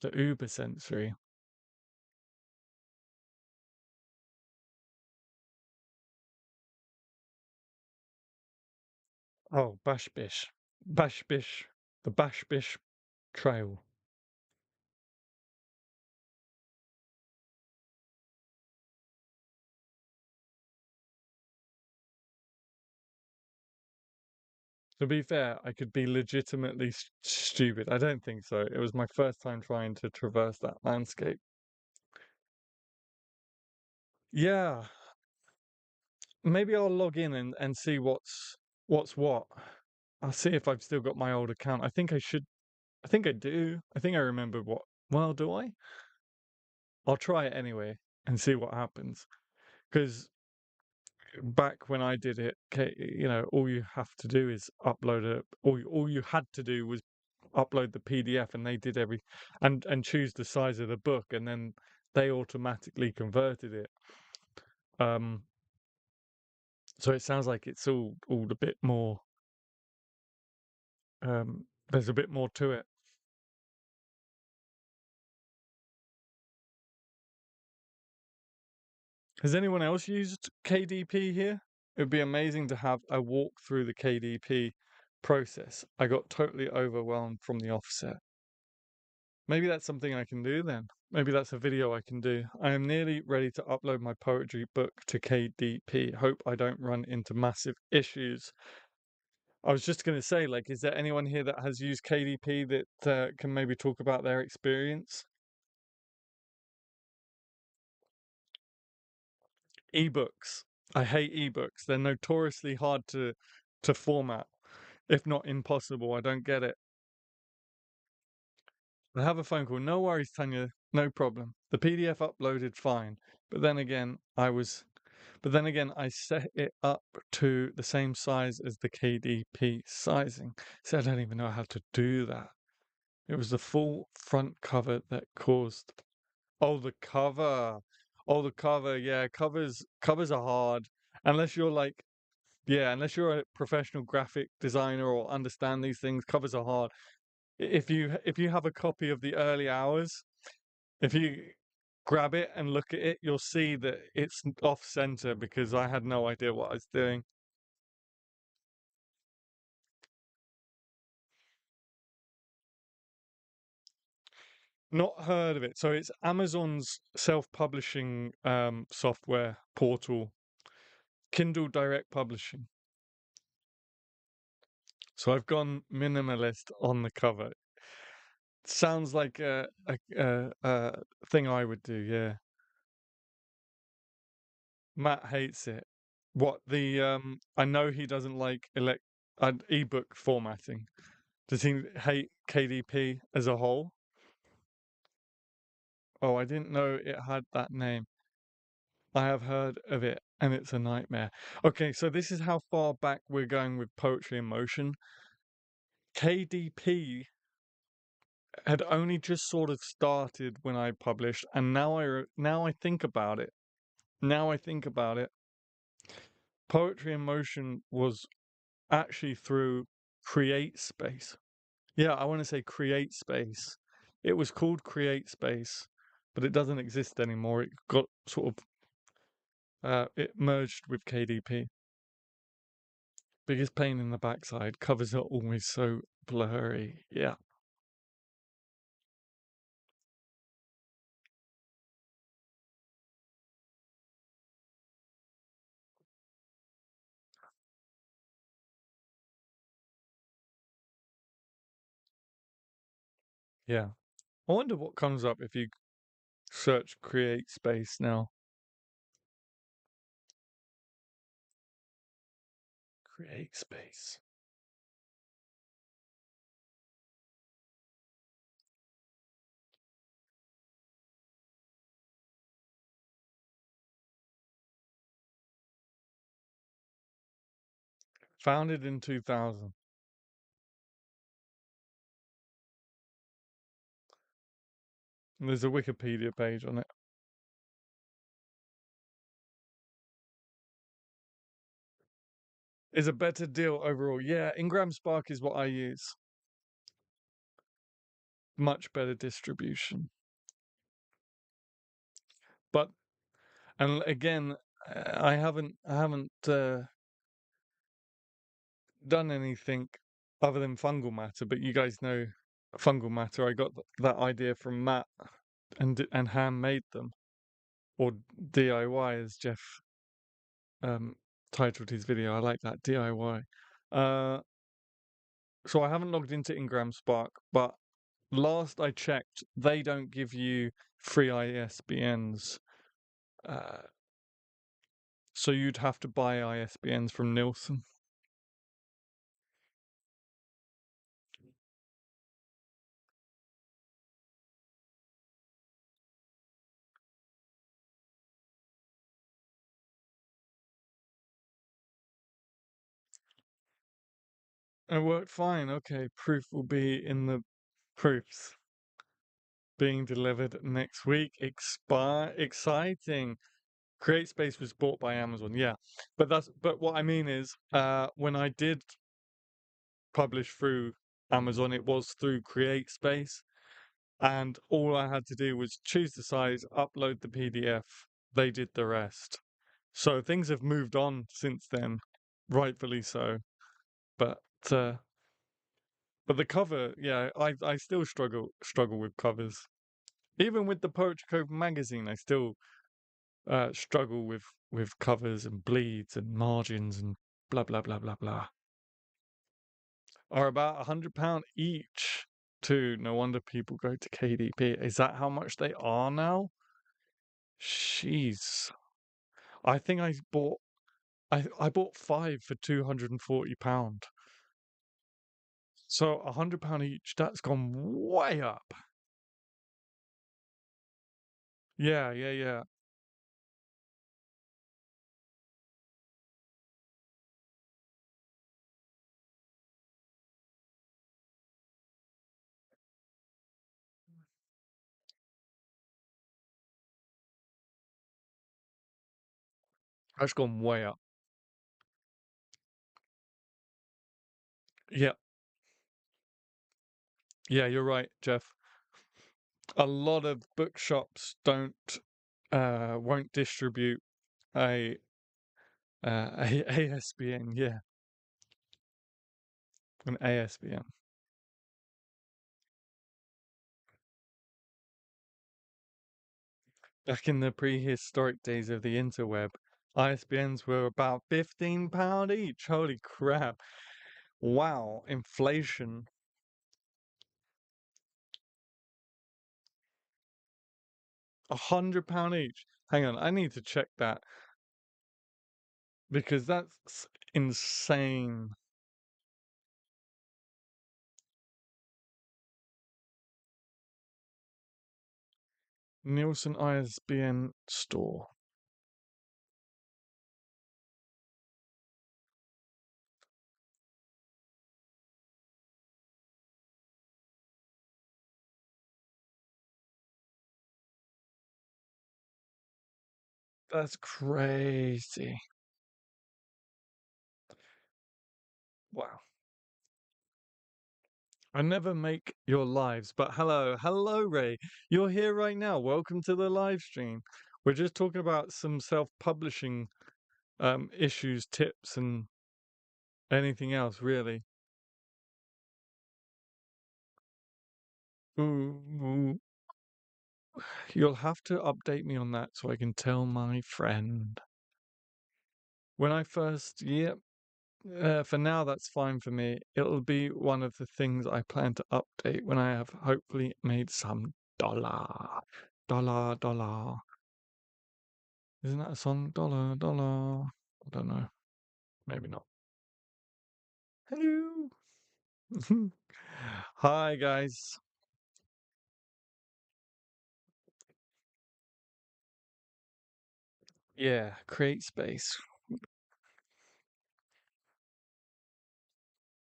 The Uber sensory. Oh, Bashbish. Bashbish. The Bashbish Trail. To be fair, I could be legitimately stupid. I don't think so. It was my first time trying to traverse that landscape. Yeah, maybe I'll log in and see what's what. I'll see if I've still got my old account. I think I should. I think I do. I think I remember what. Well, do I? I'll try it anyway and see what happens. Because back when I did it, all you have to do is upload a. All you had to do was upload the PDF, and they did and choose the size of the book, and then they automatically converted it. Um, so it sounds like it's all a bit more. There's a bit more to it. Has anyone else used KDP here? It would be amazing to have a walk through the KDP process. I got totally overwhelmed from the offset. Maybe that's something I can do then. Maybe that's a video I can do. I am nearly ready to upload my poetry book to KDP. Hope I don't run into massive issues. I was just going to say, like, is there anyone here that has used KDP that can maybe talk about their experience? Ebooks. I hate ebooks. They're notoriously hard to format, if not impossible. I don't get it. I have a phone call. No worries, Tanya. No problem. The PDF uploaded fine. But then again, I set it up to the same size as the KDP sizing. So I don't even know how to do that. It was the full front cover that caused. Oh, the cover. Oh, the cover. Yeah, covers are hard. Unless you're like Yeah, unless you're a professional graphic designer or understand these things, covers are hard. If you have a copy of the early hours, if you grab it and look at it, you'll see that it's off center because I had no idea what I was doing. Not heard of it. So it's Amazon's self-publishing software portal, Kindle Direct Publishing. So I've gone minimalist on the cover. Sounds like a thing I would do, yeah. Matt hates it. What the I know he doesn't like ebook formatting. Does he hate KDP as a whole? Oh, I didn't know it had that name. I have heard of it and it's a nightmare. Okay, so this is how far back we're going with poetry in motion. KDP had only just sort of started when I published, and now I think about it. Now I think about it. Poetry in motion was actually through Create Space. Yeah, I want to say Create Space. It was called Create Space, but it doesn't exist anymore. It got sort of it merged with KDP. Biggest pain in the backside. Covers are always so blurry. Yeah. Yeah. I wonder what comes up if you search Create Space now. Create Space. Founded in 2000. And there's a Wikipedia page on it. Is a better deal overall. Yeah, Ingram Spark is what I use. Much better distribution. But and again, I haven't done anything other than fungal matter. But you guys know fungal matter. I got that idea from Matt and handmade them, or DIY as Jeff um titled his video. I like that DIY. Uh, so I haven't logged into Ingram Spark, but last I checked, they don't give you free ISBNs. Uh, so you'd have to buy ISBNs from Nielsen. It worked fine. Okay, proof will be in the proofs being delivered next week. Exciting. CreateSpace was bought by Amazon, yeah. But what I mean is, when I did publish through Amazon, it was through CreateSpace, and all I had to do was choose the size, upload the PDF. They did the rest. So things have moved on since then, rightfully so. But uh, but the cover, yeah, I still struggle with covers. Even with the Poetry Cove magazine, I still struggle with covers and bleeds and margins and blah blah blah blah blah. Are about £100 each. Too. No wonder people go to KDP. Is that how much they are now? Jeez. I think I bought five for £240. So £100 each. That's gone way up. Yeah, yeah, yeah. That's gone way up. Yeah, yeah, you're right, Jeff. A lot of bookshops won't distribute a a ASBN, yeah, an ASBN. Back in the prehistoric days of the interweb, ISBNs were about £15 each. Holy crap. Wow, inflation. £100 each. Hang on, I need to check that because that's insane. Nielsen ISBN store. That's crazy. Wow. I never make your lives, but hello, Ray. You're here right now. Welcome to the live stream. We're just talking about some self-publishing issues, tips, and anything else, really. Ooh, you'll have to update me on that so I can tell my friend. When I first, yeah, for now that's fine for me. It'll be one of the things I plan to update when I have hopefully made some dollar. Dollar, dollar. Isn't that a song? Dollar, dollar. I don't know. Maybe not. Hello. Hi, guys. Yeah, create space.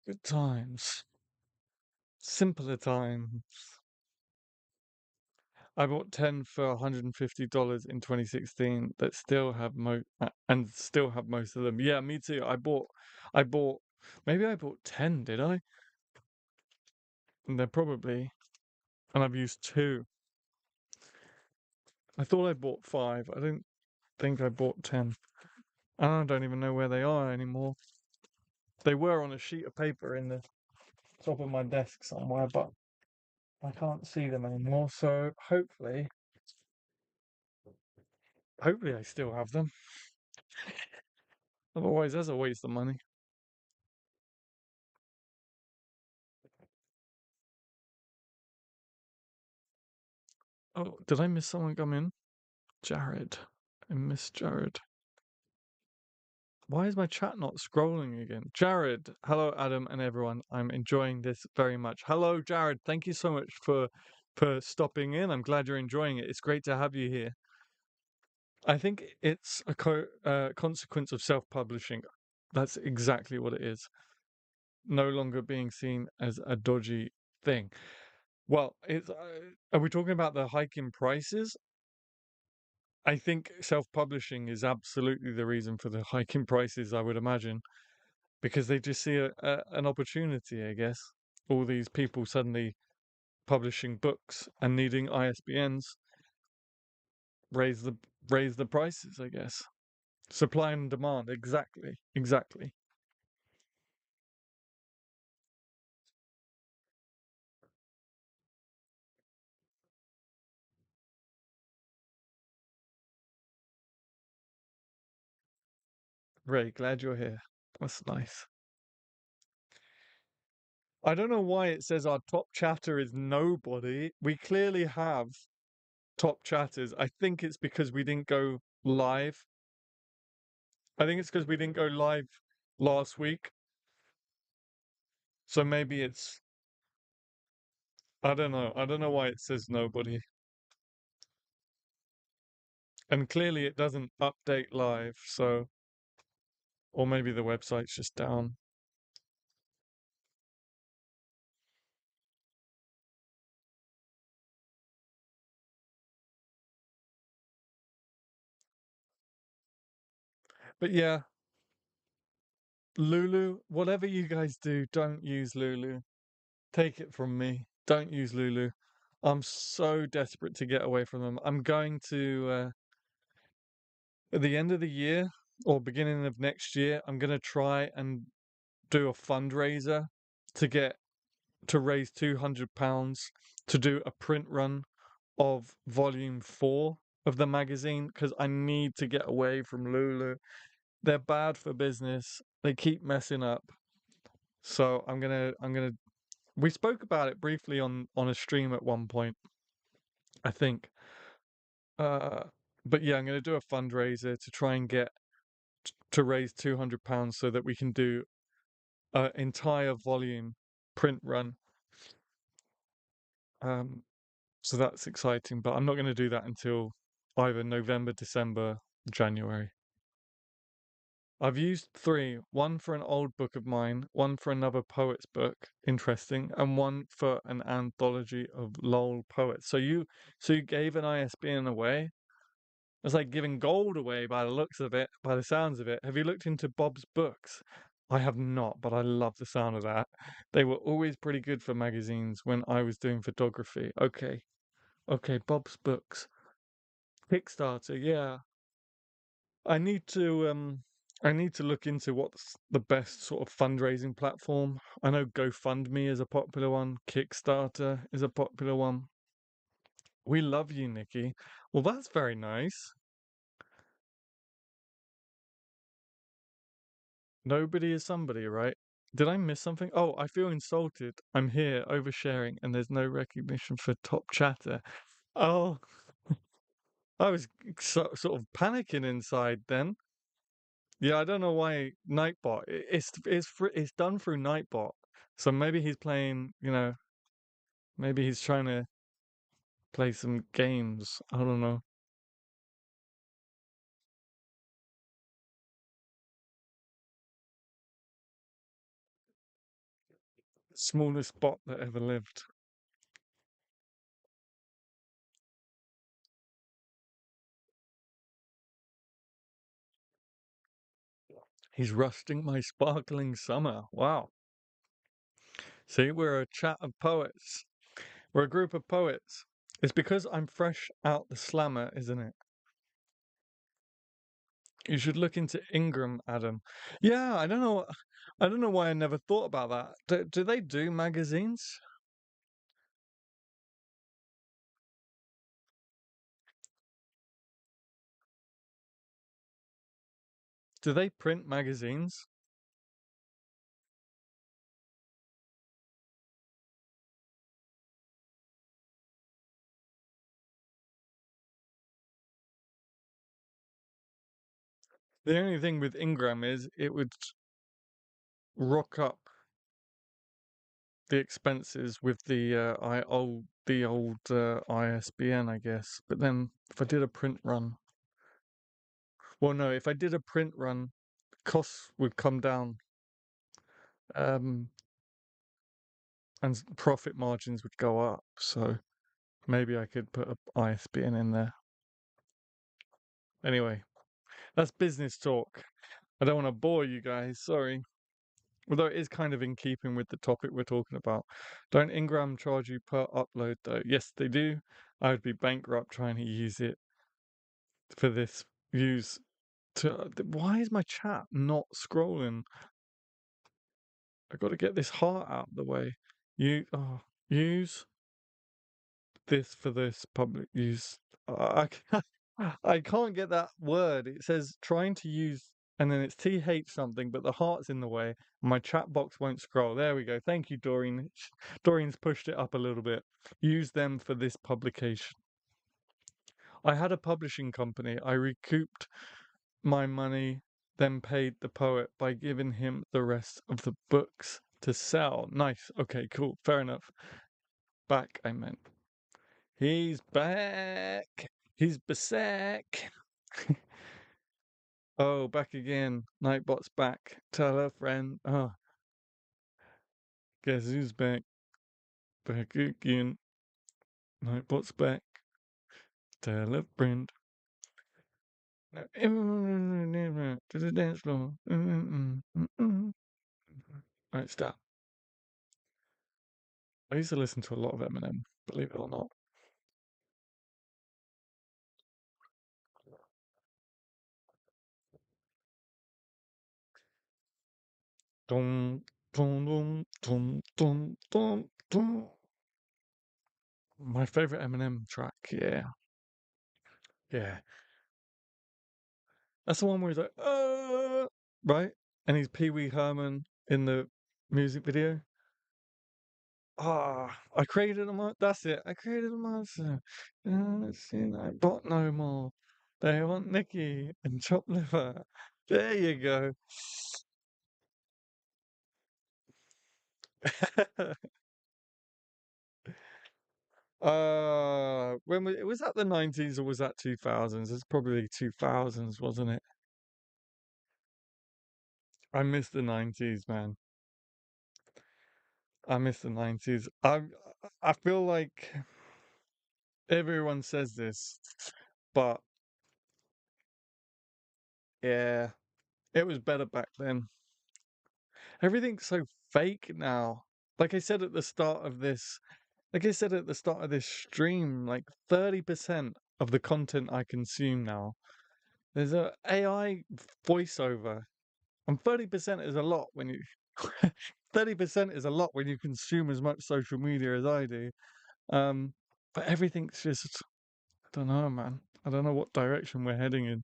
Good times. Simpler times. I bought 10 for $150 in 2016 that still have and still have most of them. Yeah, me too. I bought, maybe I bought 10, did I? And they're probably, and I've used two. I thought I bought five. I don't think I bought 10. I don't even know where they are anymore. They were on a sheet of paper in the top of my desk somewhere, but I can't see them anymore. So hopefully I still have them. Otherwise, that's a waste of money. Oh, did I miss someone come in? Jared. I miss Jared. Why is my chat not scrolling again? Jared, hello Adam and everyone. I'm enjoying this very much. Hello Jared, thank you so much for stopping in. I'm glad you're enjoying it. It's great to have you here. I think it's a consequence of self-publishing. That's exactly what it is. No longer being seen as a dodgy thing. Well, it's are we talking about the hike in prices? I think self-publishing is absolutely the reason for the hike in prices, I would imagine, because they just see an opportunity, I guess. All these people suddenly publishing books and needing ISBNs raise the raise the prices, I guess. Supply and demand, exactly, exactly. Ray, glad you're here. That's nice. I don't know why it says our top chatter is nobody. We clearly have top chatters. I think it's because we didn't go live. I think it's because we didn't go live last week. So maybe it's, I don't know. I don't know why it says nobody. And clearly it doesn't update live. So, or maybe the website's just down. But yeah, Lulu, whatever you guys do, don't use Lulu. Take it from me. Don't use Lulu. I'm so desperate to get away from them. I'm going to at the end of the year or beginning of next year, I'm going to try and do a fundraiser to get to raise £200 to do a print run of volume 4 of the magazine because I need to get away from Lulu. They're bad for business. They keep messing up. So I'm gonna we spoke about it briefly on a stream at one point, I think. Uh but yeah, I'm gonna do a fundraiser to try and get to raise £200 so that we can do an entire volume print run. Um so that's exciting, but I'm not gonna do that until either November, December, January. I've used three, one for an old book of mine, one for another poet's book, interesting, and one for an anthology of lol poets. So you gave an ISBN away? It's like giving gold away by the looks of it, by the sounds of it. Have you looked into Bob's books? I have not, but I love the sound of that. They were always pretty good for magazines when I was doing photography. Okay. Okay, Bob's books. Kickstarter, yeah. I need to I need to look into what's the best sort of fundraising platform. I know GoFundMe is a popular one, Kickstarter is a popular one. We love you, Nikki. Well, that's very nice. Nobody is somebody, right? Did I miss something? Oh, I feel insulted. I'm here oversharing and there's no recognition for top chatter. Oh, I was sort of panicking inside then. Yeah, I don't know why Nightbot. It's done through Nightbot. So maybe he's playing, maybe he's trying to play some games. I don't know. Smallest bot that ever lived. He's rusting my sparkling summer. Wow. See, we're a chat of poets. We're a group of poets. It's because I'm fresh out the slammer, isn't it? You should look into Ingram, Adam. Yeah, I don't know why I never thought about that. Do they do magazines? Do they print magazines? The only thing with Ingram is it would rock up the expenses with the old ISBN, I guess. But then if I did a print run, well, no, if I did a print run, costs would come down, um, and profit margins would go up. So maybe I could put a ISBN in there. Anyway, that's business talk. I don't want to bore you guys. Sorry. Although it is kind of in keeping with the topic we're talking about. Don't Ingram charge you per upload though? Yes, they do. I would be bankrupt trying to use it for this use to why is my chat not scrolling? I got to get this heart out of the way. Use this for this public use. I can't get that word. It says trying to use, and then it's th something, but the heart's in the way. My chat box won't scroll. There we go. Thank you, Doreen. Doreen's pushed it up a little bit. Use them for this publication. I had a publishing company. I recouped my money, then paid the poet by giving him the rest of the books to sell. Nice. Okay, cool. Fair enough. Back, I meant. He's back. He's back. Oh, back again. Nightbot's back. Tell a friend. Oh, guess who's back? Back again. Nightbot's back. Tell a friend. To the dance floor. Right, stop. I used to listen to a lot of Eminem, believe it or not. Dum, dum, dum, dum, dum, dum, dum. My favorite Eminem track, yeah, yeah. That's the one where he's like, right? And he's Pee Wee Herman in the music video. Ah, I created a monster. That's it. I created a monster. I bought no more. They want Nicky and chopped liver. There you go. When was that the 90s or was that 2000s? It's probably 2000s, wasn't it? I miss the 90s, man. I miss the 90s. I feel like everyone says this, but yeah, it was better back then. Everything's so fake now. Like I said at the start of this, like I said at the start of this stream, like 30% of the content I consume now, there's a AI voiceover. And 30% is a lot when you 30% is a lot when you consume as much social media as I do. But everything's just I don't know, man. I don't know what direction we're heading in.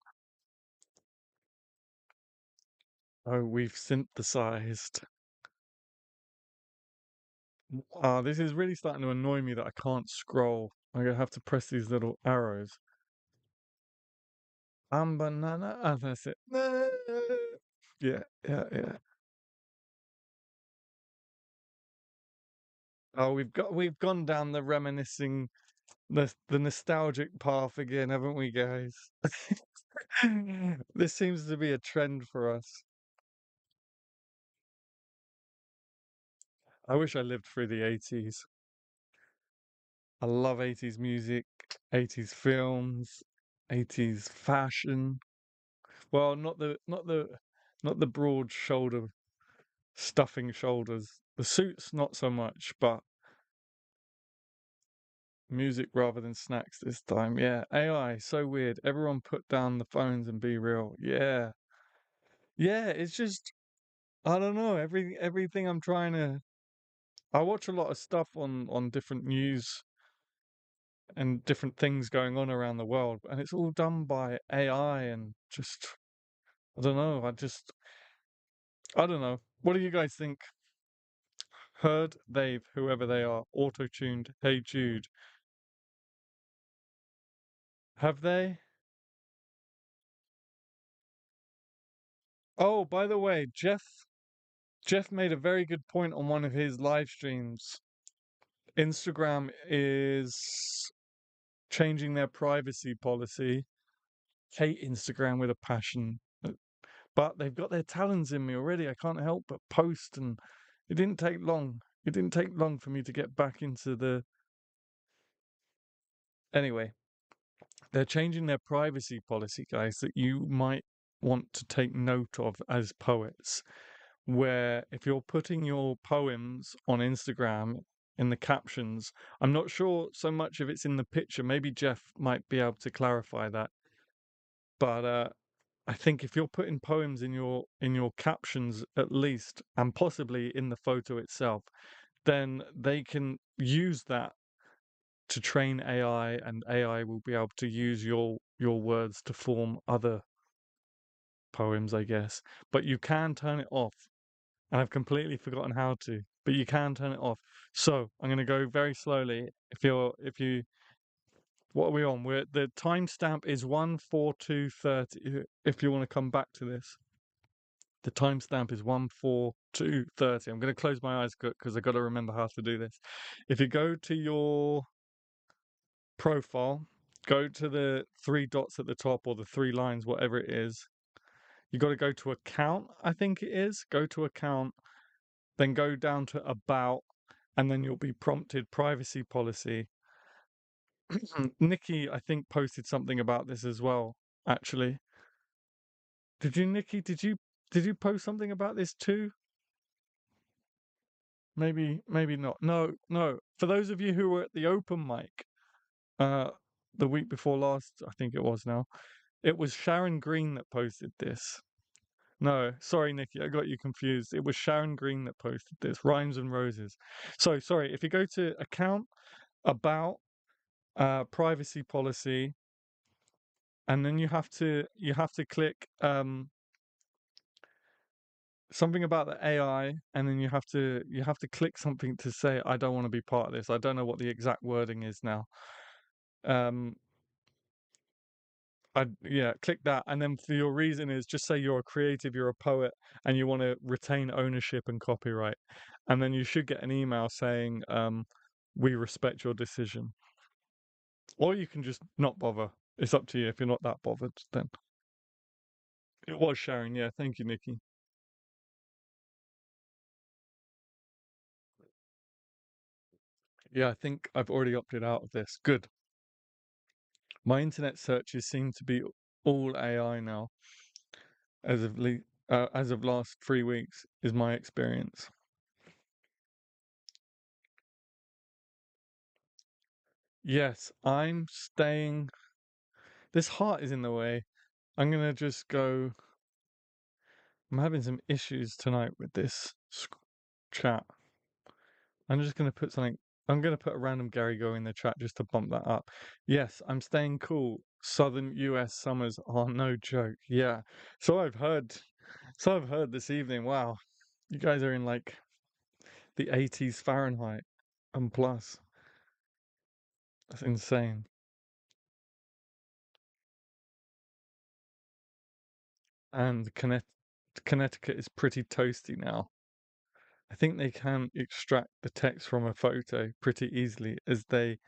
Oh, we've synthesized. This is really starting to annoy me that I can't scroll. I'm gonna have to press these little arrows. Banana. Ah, that's it. Yeah, yeah, yeah. Oh, we've gone down the reminiscing, the nostalgic path again, haven't we, guys? This seems to be a trend for us. I wish I lived through the 80s. I love 80s music, 80s films, 80s fashion. Well, not the broad shoulder stuffing shoulders. The suits not so much, but music rather than snacks this time. Yeah, AI, so weird. Everyone put down the phones and be real. Yeah. Yeah, it's just I don't know. Everything I'm trying to I watch a lot of stuff on different news and different things going on around the world, and it's all done by AI and just I don't know. I don't know. What do you guys think? Heard, they've, whoever they are, auto-tuned, Hey Jude. Have they? Oh, by the way, Jeff made a very good point on one of his live streams. Instagram is changing their privacy policy. Hate Instagram with a passion. But they've got their talons in me already. I can't help but post, and it didn't take long. It didn't take long for me to get back into the. Anyway, they're changing their privacy policy, guys, that you might want to take note of as poets. Where if you're putting your poems on Instagram in the captions, I'm not sure so much if it's in the picture. Maybe Jeff might be able to clarify that. But I think if you're putting poems in your captions at least, and possibly in the photo itself, then they can use that to train AI, and AI will be able to use your words to form other poems, I guess. But you can turn it off, and I've completely forgotten how to. But you can turn it off. So I'm going to go very slowly. If you, what are we on? We're the timestamp is 14230. If you want to come back to this. The timestamp is 14230. I'm going to close my eyes because I've got to remember how to do this. If you go to your profile, go to the three dots at the top or the three lines, whatever it is. You got to go to account, I think it is. Go to account, then go down to about, and then you'll be prompted privacy policy. Nikki, I think, posted something about this as well, actually. Did you, Nikki? Did you post something about this too? Maybe not. No, no. For those of you who were at the open mic, uh, the week before last, I think it was now. It was Sharon Green that posted this. No, sorry, Nikki, I got you confused. It was Sharon Green that posted this. Rhymes and Roses. So sorry. If you go to account about privacy policy, and then you have to click something about the AI, and then you have to click something to say I don't want to be part of this. I don't know what the exact wording is now. Um, yeah, click that, and then for your reason is just say you're a creative, you're a poet, and you want to retain ownership and copyright, and then you should get an email saying we respect your decision, or you can just not bother. It's up to you if you're not that bothered. Then it was Sharon. Yeah, thank you, Nikki. Yeah, I think I've already opted out of this. Good. My internet searches seem to be all AI now, as of last 3 weeks, is my experience. Yes, I'm staying. This heart is in the way. I'm gonna just go. I'm having some issues tonight with this chat. I'm just gonna put something. I'm gonna put a random Gary Go in the chat just to bump that up. Yes, I'm staying cool. Southern US summers are no joke. Yeah. So I've heard. So I've heard this evening. Wow, you guys are in like the 80s Fahrenheit and plus. That's insane. And Connecticut is pretty toasty now. I think they can extract the text from a photo pretty easily as they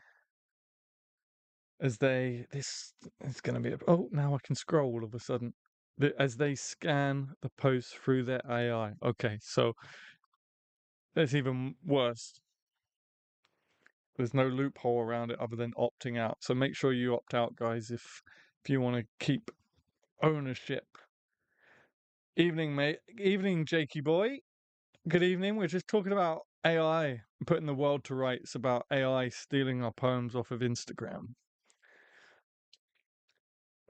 this is going to be oh, now I can scroll all of a sudden. As they scan the post through their AI. Okay, so that's even worse. There's no loophole around it other than opting out. So make sure you opt out, guys, if you want to keep ownership. Evening, mate. Evening, Jakey boy. Good evening. We're just talking about AI, putting the world to rights about AI stealing our poems off of Instagram.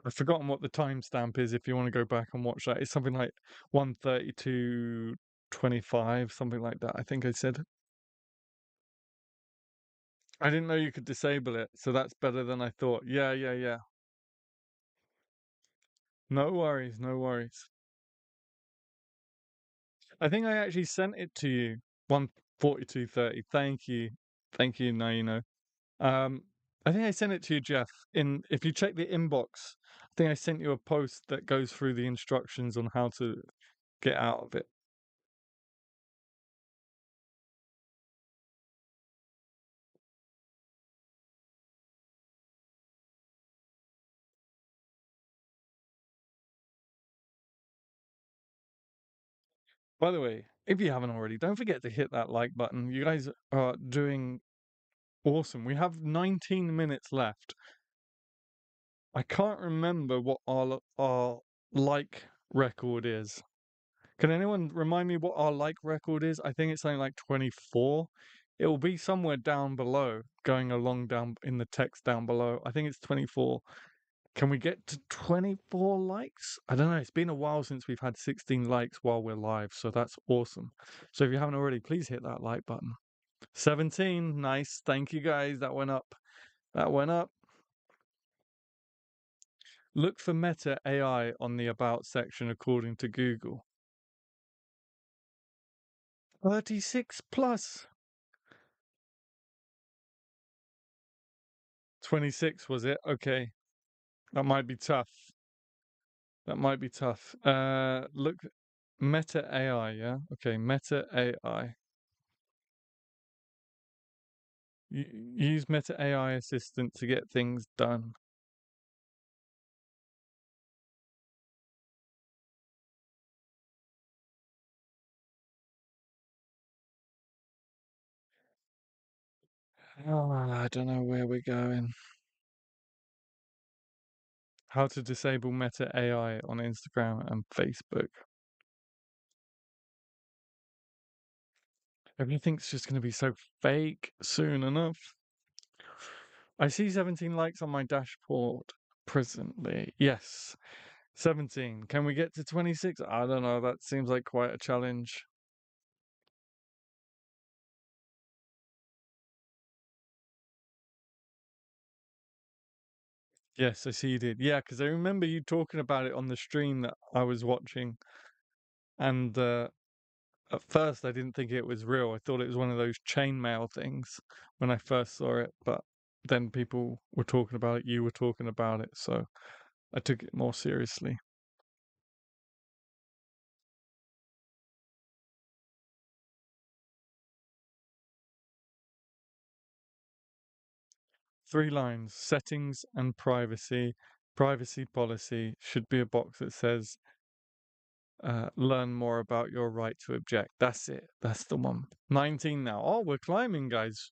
I've forgotten what the timestamp is if you want to go back and watch that. It's something like 1:32:25, something like that. I think I said. I didn't know you could disable it, so that's better than I thought. Yeah, yeah, yeah. No worries, no worries. I think I actually sent it to you. 1:42:30. Thank you. Thank you, Naino. Um, I think I sent it to you, Jeff. If you check the inbox, I think I sent you a post that goes through the instructions on how to get out of it. By the way, if you haven't already, don't forget to hit that like button. You guys are doing awesome. We have 19 minutes left. I can't remember what our like record is. Can anyone remind me what our like record is? I think it's something like 24. It will be somewhere down below, going along down in the text down below. I think it's 24. Can we get to 24 likes? I don't know. It's been a while since we've had 16 likes while we're live, so that's awesome. So if you haven't already, please hit that like button. 17. Nice. Thank you guys. That went up. That went up. Look for Meta AI on the About section according to Google. 36 plus. 26 was it? Okay. That might be tough. That might be tough. Look, Meta AI, yeah? Okay, Meta AI. Use Meta AI Assistant to get things done. Oh, I don't know where we're going. How to disable Meta AI on Instagram and Facebook. Everything's just going to be so fake soon enough. I see 17 likes on my dashboard presently. Yes, 17. Can we get to 26? I don't know. That seems like quite a challenge. Yes, I see you did. Yeah, because I remember you talking about it on the stream that I was watching. And at first, I didn't think it was real. I thought it was one of those chainmail things when I first saw it. But then people were talking about it. You were talking about it. So I took it more seriously. 3 lines: settings and privacy. Privacy policy should be a box that says, learn more about your right to object. That's it. That's the one. 19 now. Oh, we're climbing, guys.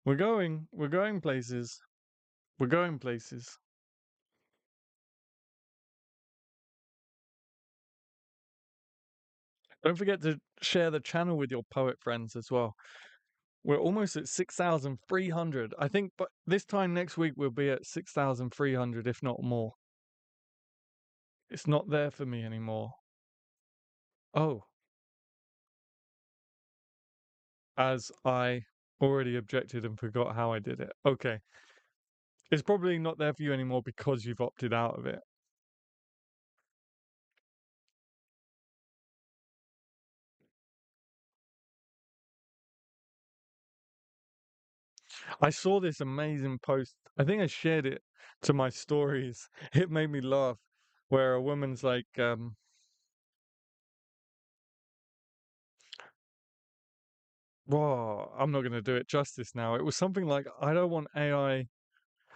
We're going. We're going places. We're going places. Don't forget to share the channel with your poet friends as well. We're almost at 6,300. I think, but this time next week we'll be at 6,300, if not more. It's not there for me anymore. Oh, as I already objected and forgot how I did it. Okay. It's probably not there for you anymore because you've opted out of it. I saw this amazing post. I think I shared it to my stories. It made me laugh. Where a woman's like, whoa, I'm not going to do it justice now. It was something like, I don't want AI.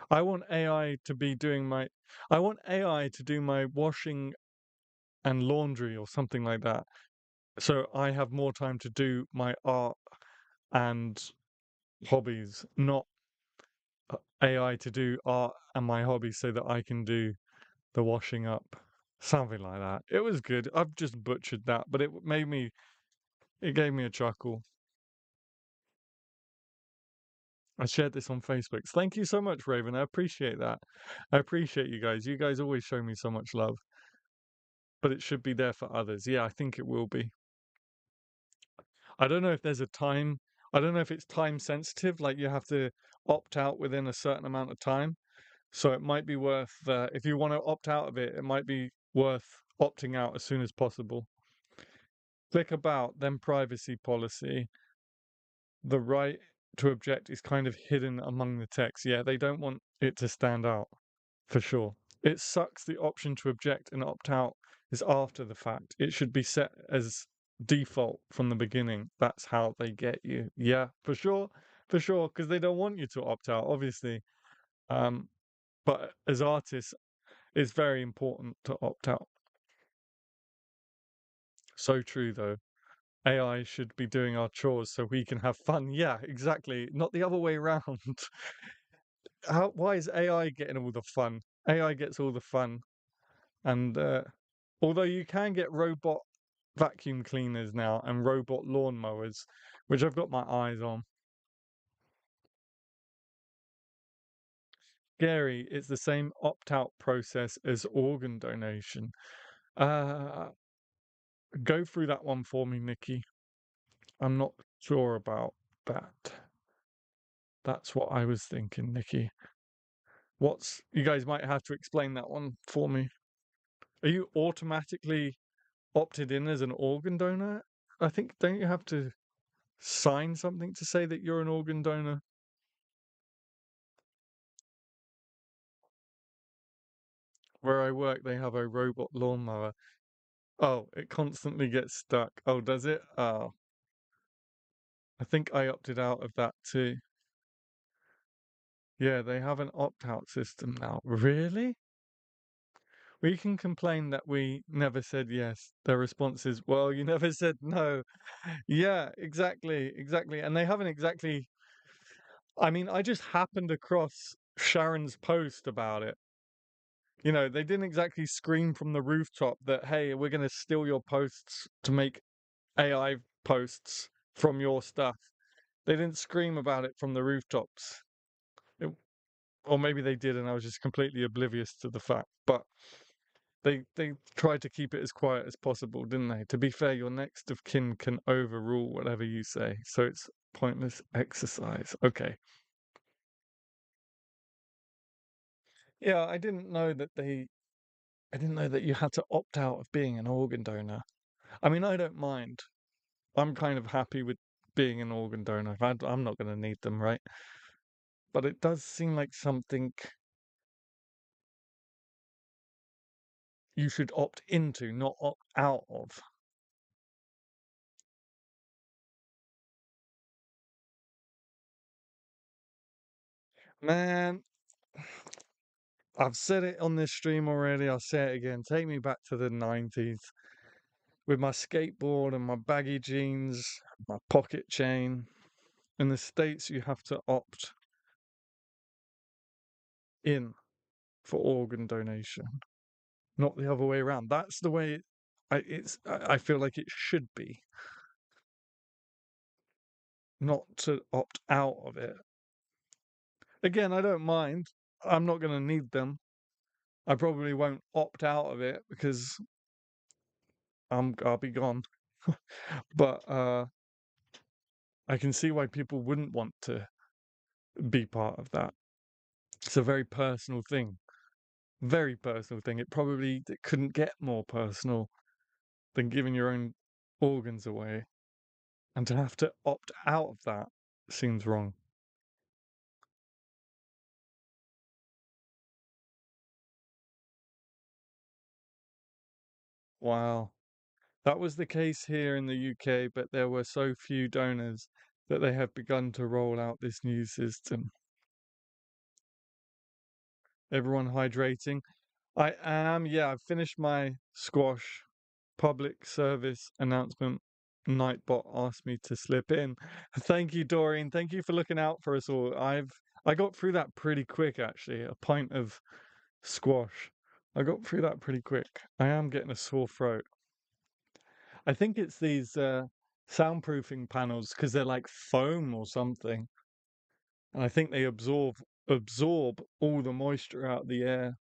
I want AI to be doing my, I want AI to do my washing and laundry or something like that. So I have more time to do my art and hobbies, not AI to do art and my hobbies so that I can do the washing up. Something like that. It was good. I've just butchered that, but it gave me a chuckle. I shared this on Facebook. Thank you so much, Raven. I appreciate that. I appreciate you guys. You guys always show me so much love, but it should be there for others. Yeah, I think it will be. I don't know if there's a time, I don't know if it's time sensitive, like you have to opt out within a certain amount of time. So it might be worth, if you want to opt out of it, it might be worth opting out as soon as possible. Click about, then privacy policy. The right to object is kind of hidden among the text. Yeah, they don't want it to stand out for sure. It sucks the option to object and opt out is after the fact. It should be set as default from the beginning. That's how they get you. Yeah, for sure, because they don't want you to opt out, obviously. Um, but as artists, it's very important to opt out. So true, though. AI should be doing our chores so we can have fun. Yeah, exactly. Not the other way around. Why is AI getting all the fun? AI gets all the fun. And although you can get robot vacuum cleaners now and robot lawnmowers, which I've got my eyes on. Gary, it's the same opt-out process as organ donation. Uh, go through that one for me, Nikki. I'm not sure about that. That's what I was thinking, Nikki. You guys might have to explain that one for me. Are you automatically opted in as an organ donor? I think, don't you have to sign something to say that you're an organ donor? Where I work, they have a robot lawnmower. Oh, it constantly gets stuck. Oh, does it? Oh, I think I opted out of that too. Yeah, they have an opt-out system now. Really? We can complain that we never said yes. Their response is, well, you never said no. Yeah, exactly, exactly. And they haven't exactly. I mean, I just happened across Sharon's post about it. You know, they didn't exactly scream from the rooftop that, hey, we're going to steal your posts to make AI posts from your stuff. They didn't scream about it from the rooftops. It, or maybe they did and I was just completely oblivious to the fact. But they tried to keep it as quiet as possible, didn't they? To be fair, your next of kin can overrule whatever you say, so it's pointless exercise. Okay. Yeah, I didn't know that you had to opt out of being an organ donor. I mean, I don't mind. I'm kind of happy with being an organ donor. I'm not going to need them, right? But it does seem like something you should opt into, not opt out of. Man, I've said it on this stream already. I'll say it again. Take me back to the 90s with my skateboard and my baggy jeans, my pocket chain. In the States, you have to opt in for organ donation, not the other way around. That's the way I feel like it should be, not to opt out of it. Again, I don't mind. I'm not going to need them. I probably won't opt out of it because I'll be gone. But I can see why people wouldn't want to be part of that. It's a very personal thing. Very personal thing. It couldn't get more personal than giving your own organs away. And to have to opt out of that seems wrong. Wow. That was the case here in the UK, but there were so few donors that they have begun to roll out this new system. Everyone hydrating. I am, yeah, I've finished my squash public service announcement. Nightbot asked me to slip in. Thank you, Doreen. Thank you for looking out for us all. I got through that pretty quick actually. A pint of squash. I got through that pretty quick. I am getting a sore throat. I think it's these soundproofing panels because they're like foam or something. And I think they absorb all the moisture out of the air.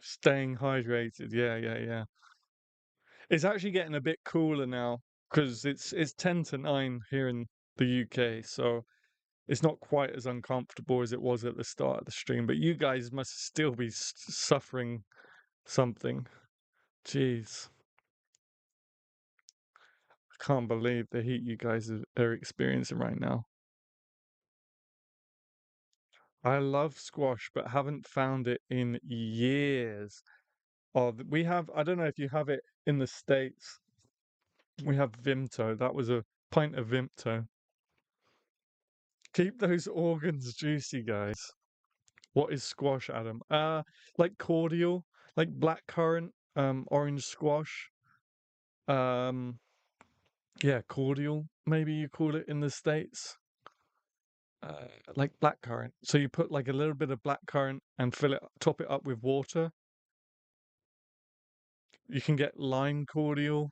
Staying hydrated. Yeah, yeah, yeah. It's actually getting a bit cooler now because it's 10 to 9 here in the UK, so it's not quite as uncomfortable as it was at the start of the stream. But you guys must still be suffering something. Jeez, I can't believe the heat you guys are experiencing right now. I love squash, but haven't found it in years. Oh, we have, I don't know if you have it in the States. We have Vimto. That was a pint of Vimto. Keep those organs juicy, guys. What is squash, Adam? Like cordial, like blackcurrant, orange squash. Um, yeah, cordial. Maybe you call it in the States. Like blackcurrant. So you put like a little bit of blackcurrant and top it up with water. You can get lime cordial.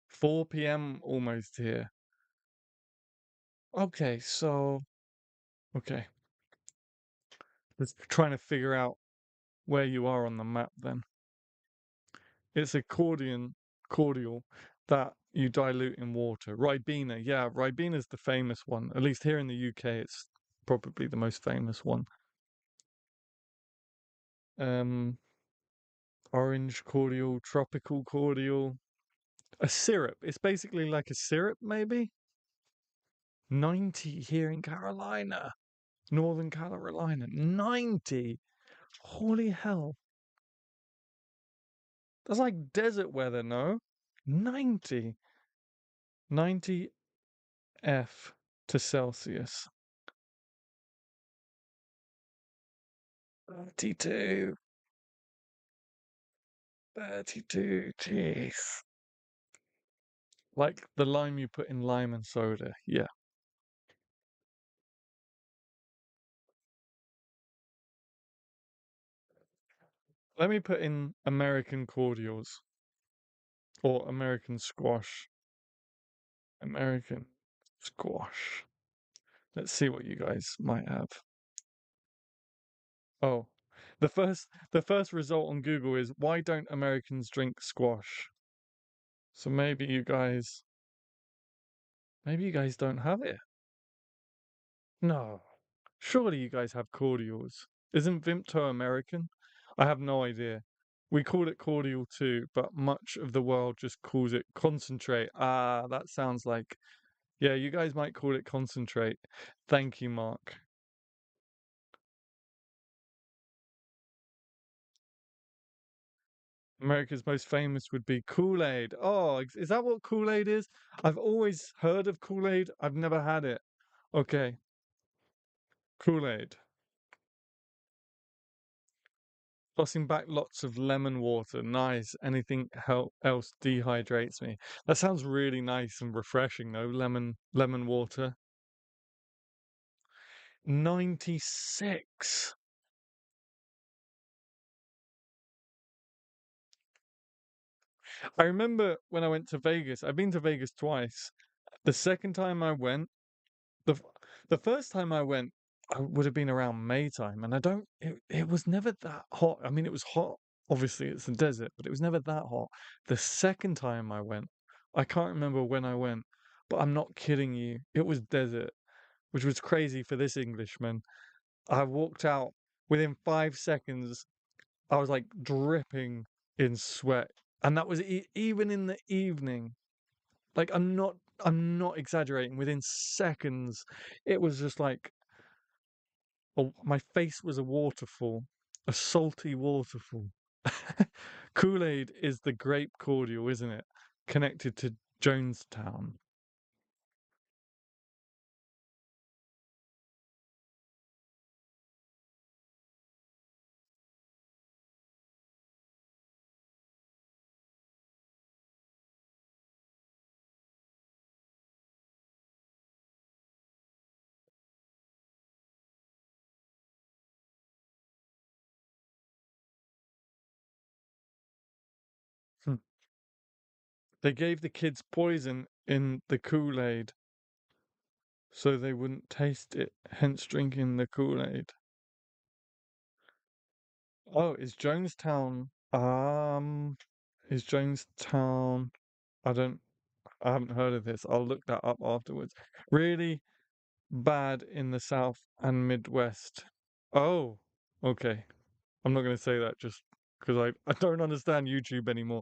4 p.m. almost here. Okay, so okay. Let's trying to figure out where you are on the map then. It's a cordial that you dilute in water. Ribena, yeah, Ribena is the famous one. At least here in the UK, it's probably the most famous one. Um, Orange cordial, tropical cordial, a syrup. It's basically like a syrup, maybe. 90 here in Carolina, Northern Carolina. 90. Holy hell. That's like desert weather, no? 90. 90 F to Celsius. 32. 32. Jeez. Like the lime you put in lime and soda. Yeah. Let me put in American cordials or American squash. American squash. Let's see what you guys might have. Oh, the first result on Google is why don't Americans drink squash? So maybe you guys don't have it. No. Surely you guys have cordials. Isn't Vimto American? I have no idea. We call it cordial too, but much of the world just calls it concentrate. Ah, that sounds like, yeah, you guys might call it concentrate. Thank you, Mark. America's most famous would be Kool-Aid. Oh, is that what Kool-Aid is? I've always heard of Kool-Aid. I've never had it. Okay, Kool-Aid. Tossing back lots of lemon water. Nice. Anything else dehydrates me. That sounds really nice and refreshing, though. Lemon water. 96. I remember when I went to Vegas. I've been to Vegas twice. The second time I went, the f- the first time I went, I would have been around May time, and it was never that hot. I mean, it was hot. Obviously, it's a desert, but it was never that hot. The second time I went, I can't remember when I went, but I'm not kidding you. It was desert, which was crazy for this Englishman. I walked out within 5 seconds. I was like dripping in sweat, and that was even in the evening. Like I'm not exaggerating. Within seconds, it was just like my face was a waterfall, a salty waterfall. Kool-Aid is the grape cordial, isn't it? Connected to Jonestown. Hmm. They gave the kids poison in the Kool-Aid so they wouldn't taste it, hence drinking the Kool-Aid. Oh, is Jonestown I don't I haven't heard of this. I'll look that up afterwards. Really bad in the South and Midwest. Oh, okay. I'm not going to say that just because I don't understand YouTube anymore.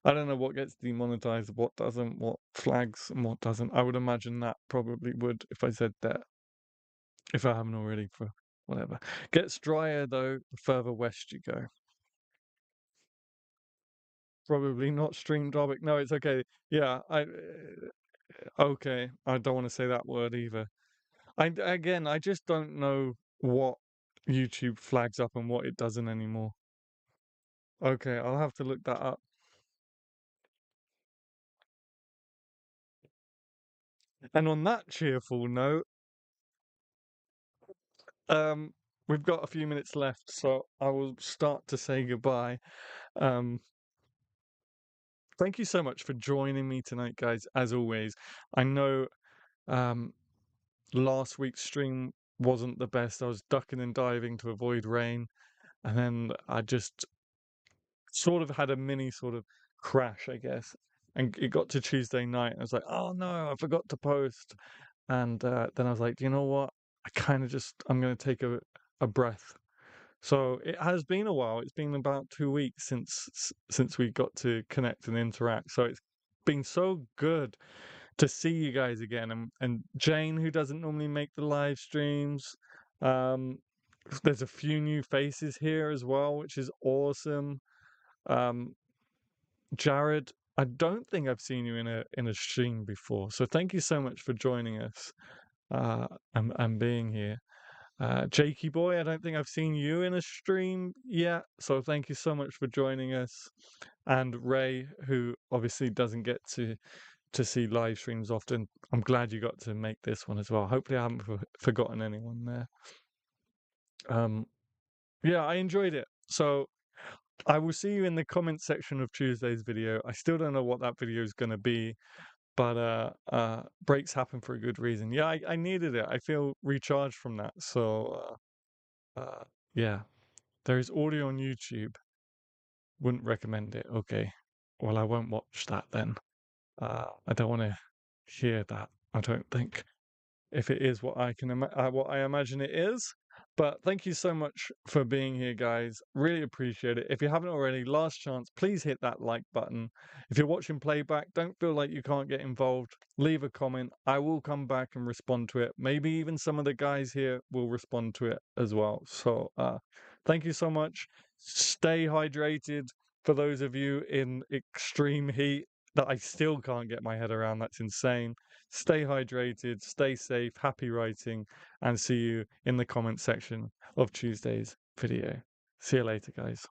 I don't know what gets demonetized, what doesn't, what flags and what doesn't. I would imagine that probably would if I said that, if I haven't already for whatever. Gets drier though, the further west you go. Probably not stream topic. No, it's okay. Yeah, okay. I don't want to say that word either. I just don't know what YouTube flags up and what it doesn't anymore. Okay, I'll have to look that up. And on that cheerful note, um, we've got a few minutes left, so I will start to say goodbye. Um, thank you so much for joining me tonight, guys. As always, I know um, last week's stream wasn't the best. I was ducking and diving to avoid rain, and then I just sort of had a mini sort of crash, I guess. And it got to Tuesday night, and I was like, "Oh no, I forgot to post." And then I was like, "You know what? I'm gonna take a breath." So it has been a while. It's been about 2 weeks since we got to connect and interact. So it's been so good to see you guys again, and Jane, who doesn't normally make the live streams. Um, there's a few new faces here as well, which is awesome. Um, Jared, I don't think I've seen you in a stream before, so thank you so much for joining us and being here. Jakey boy, I don't think I've seen you in a stream yet, so thank you so much for joining us. And Ray, who obviously doesn't get to see live streams often. I'm glad you got to make this one as well. Hopefully I haven't forgotten anyone there. Yeah, I enjoyed it. So I will see you in the comment section of Tuesday's video. I still don't know what that video is going to be, but breaks happen for a good reason. Yeah, I needed it. I feel recharged from that. So yeah, there is audio on YouTube. Wouldn't recommend it. Okay, well, I won't watch that then. I don't want to hear that. I don't think, if it is what what I imagine it is. But thank you so much for being here, guys. Really appreciate it. If you haven't already, last chance, please hit that like button. If you're watching playback, don't feel like you can't get involved. Leave a comment. I will come back and respond to it. Maybe even some of the guys here will respond to it as well. So thank you so much. Stay hydrated. For those of you in extreme heat that I still can't get my head around, that's insane. Stay hydrated, stay safe, happy writing, and see you in the comment section of Tuesday's video. See you later, guys.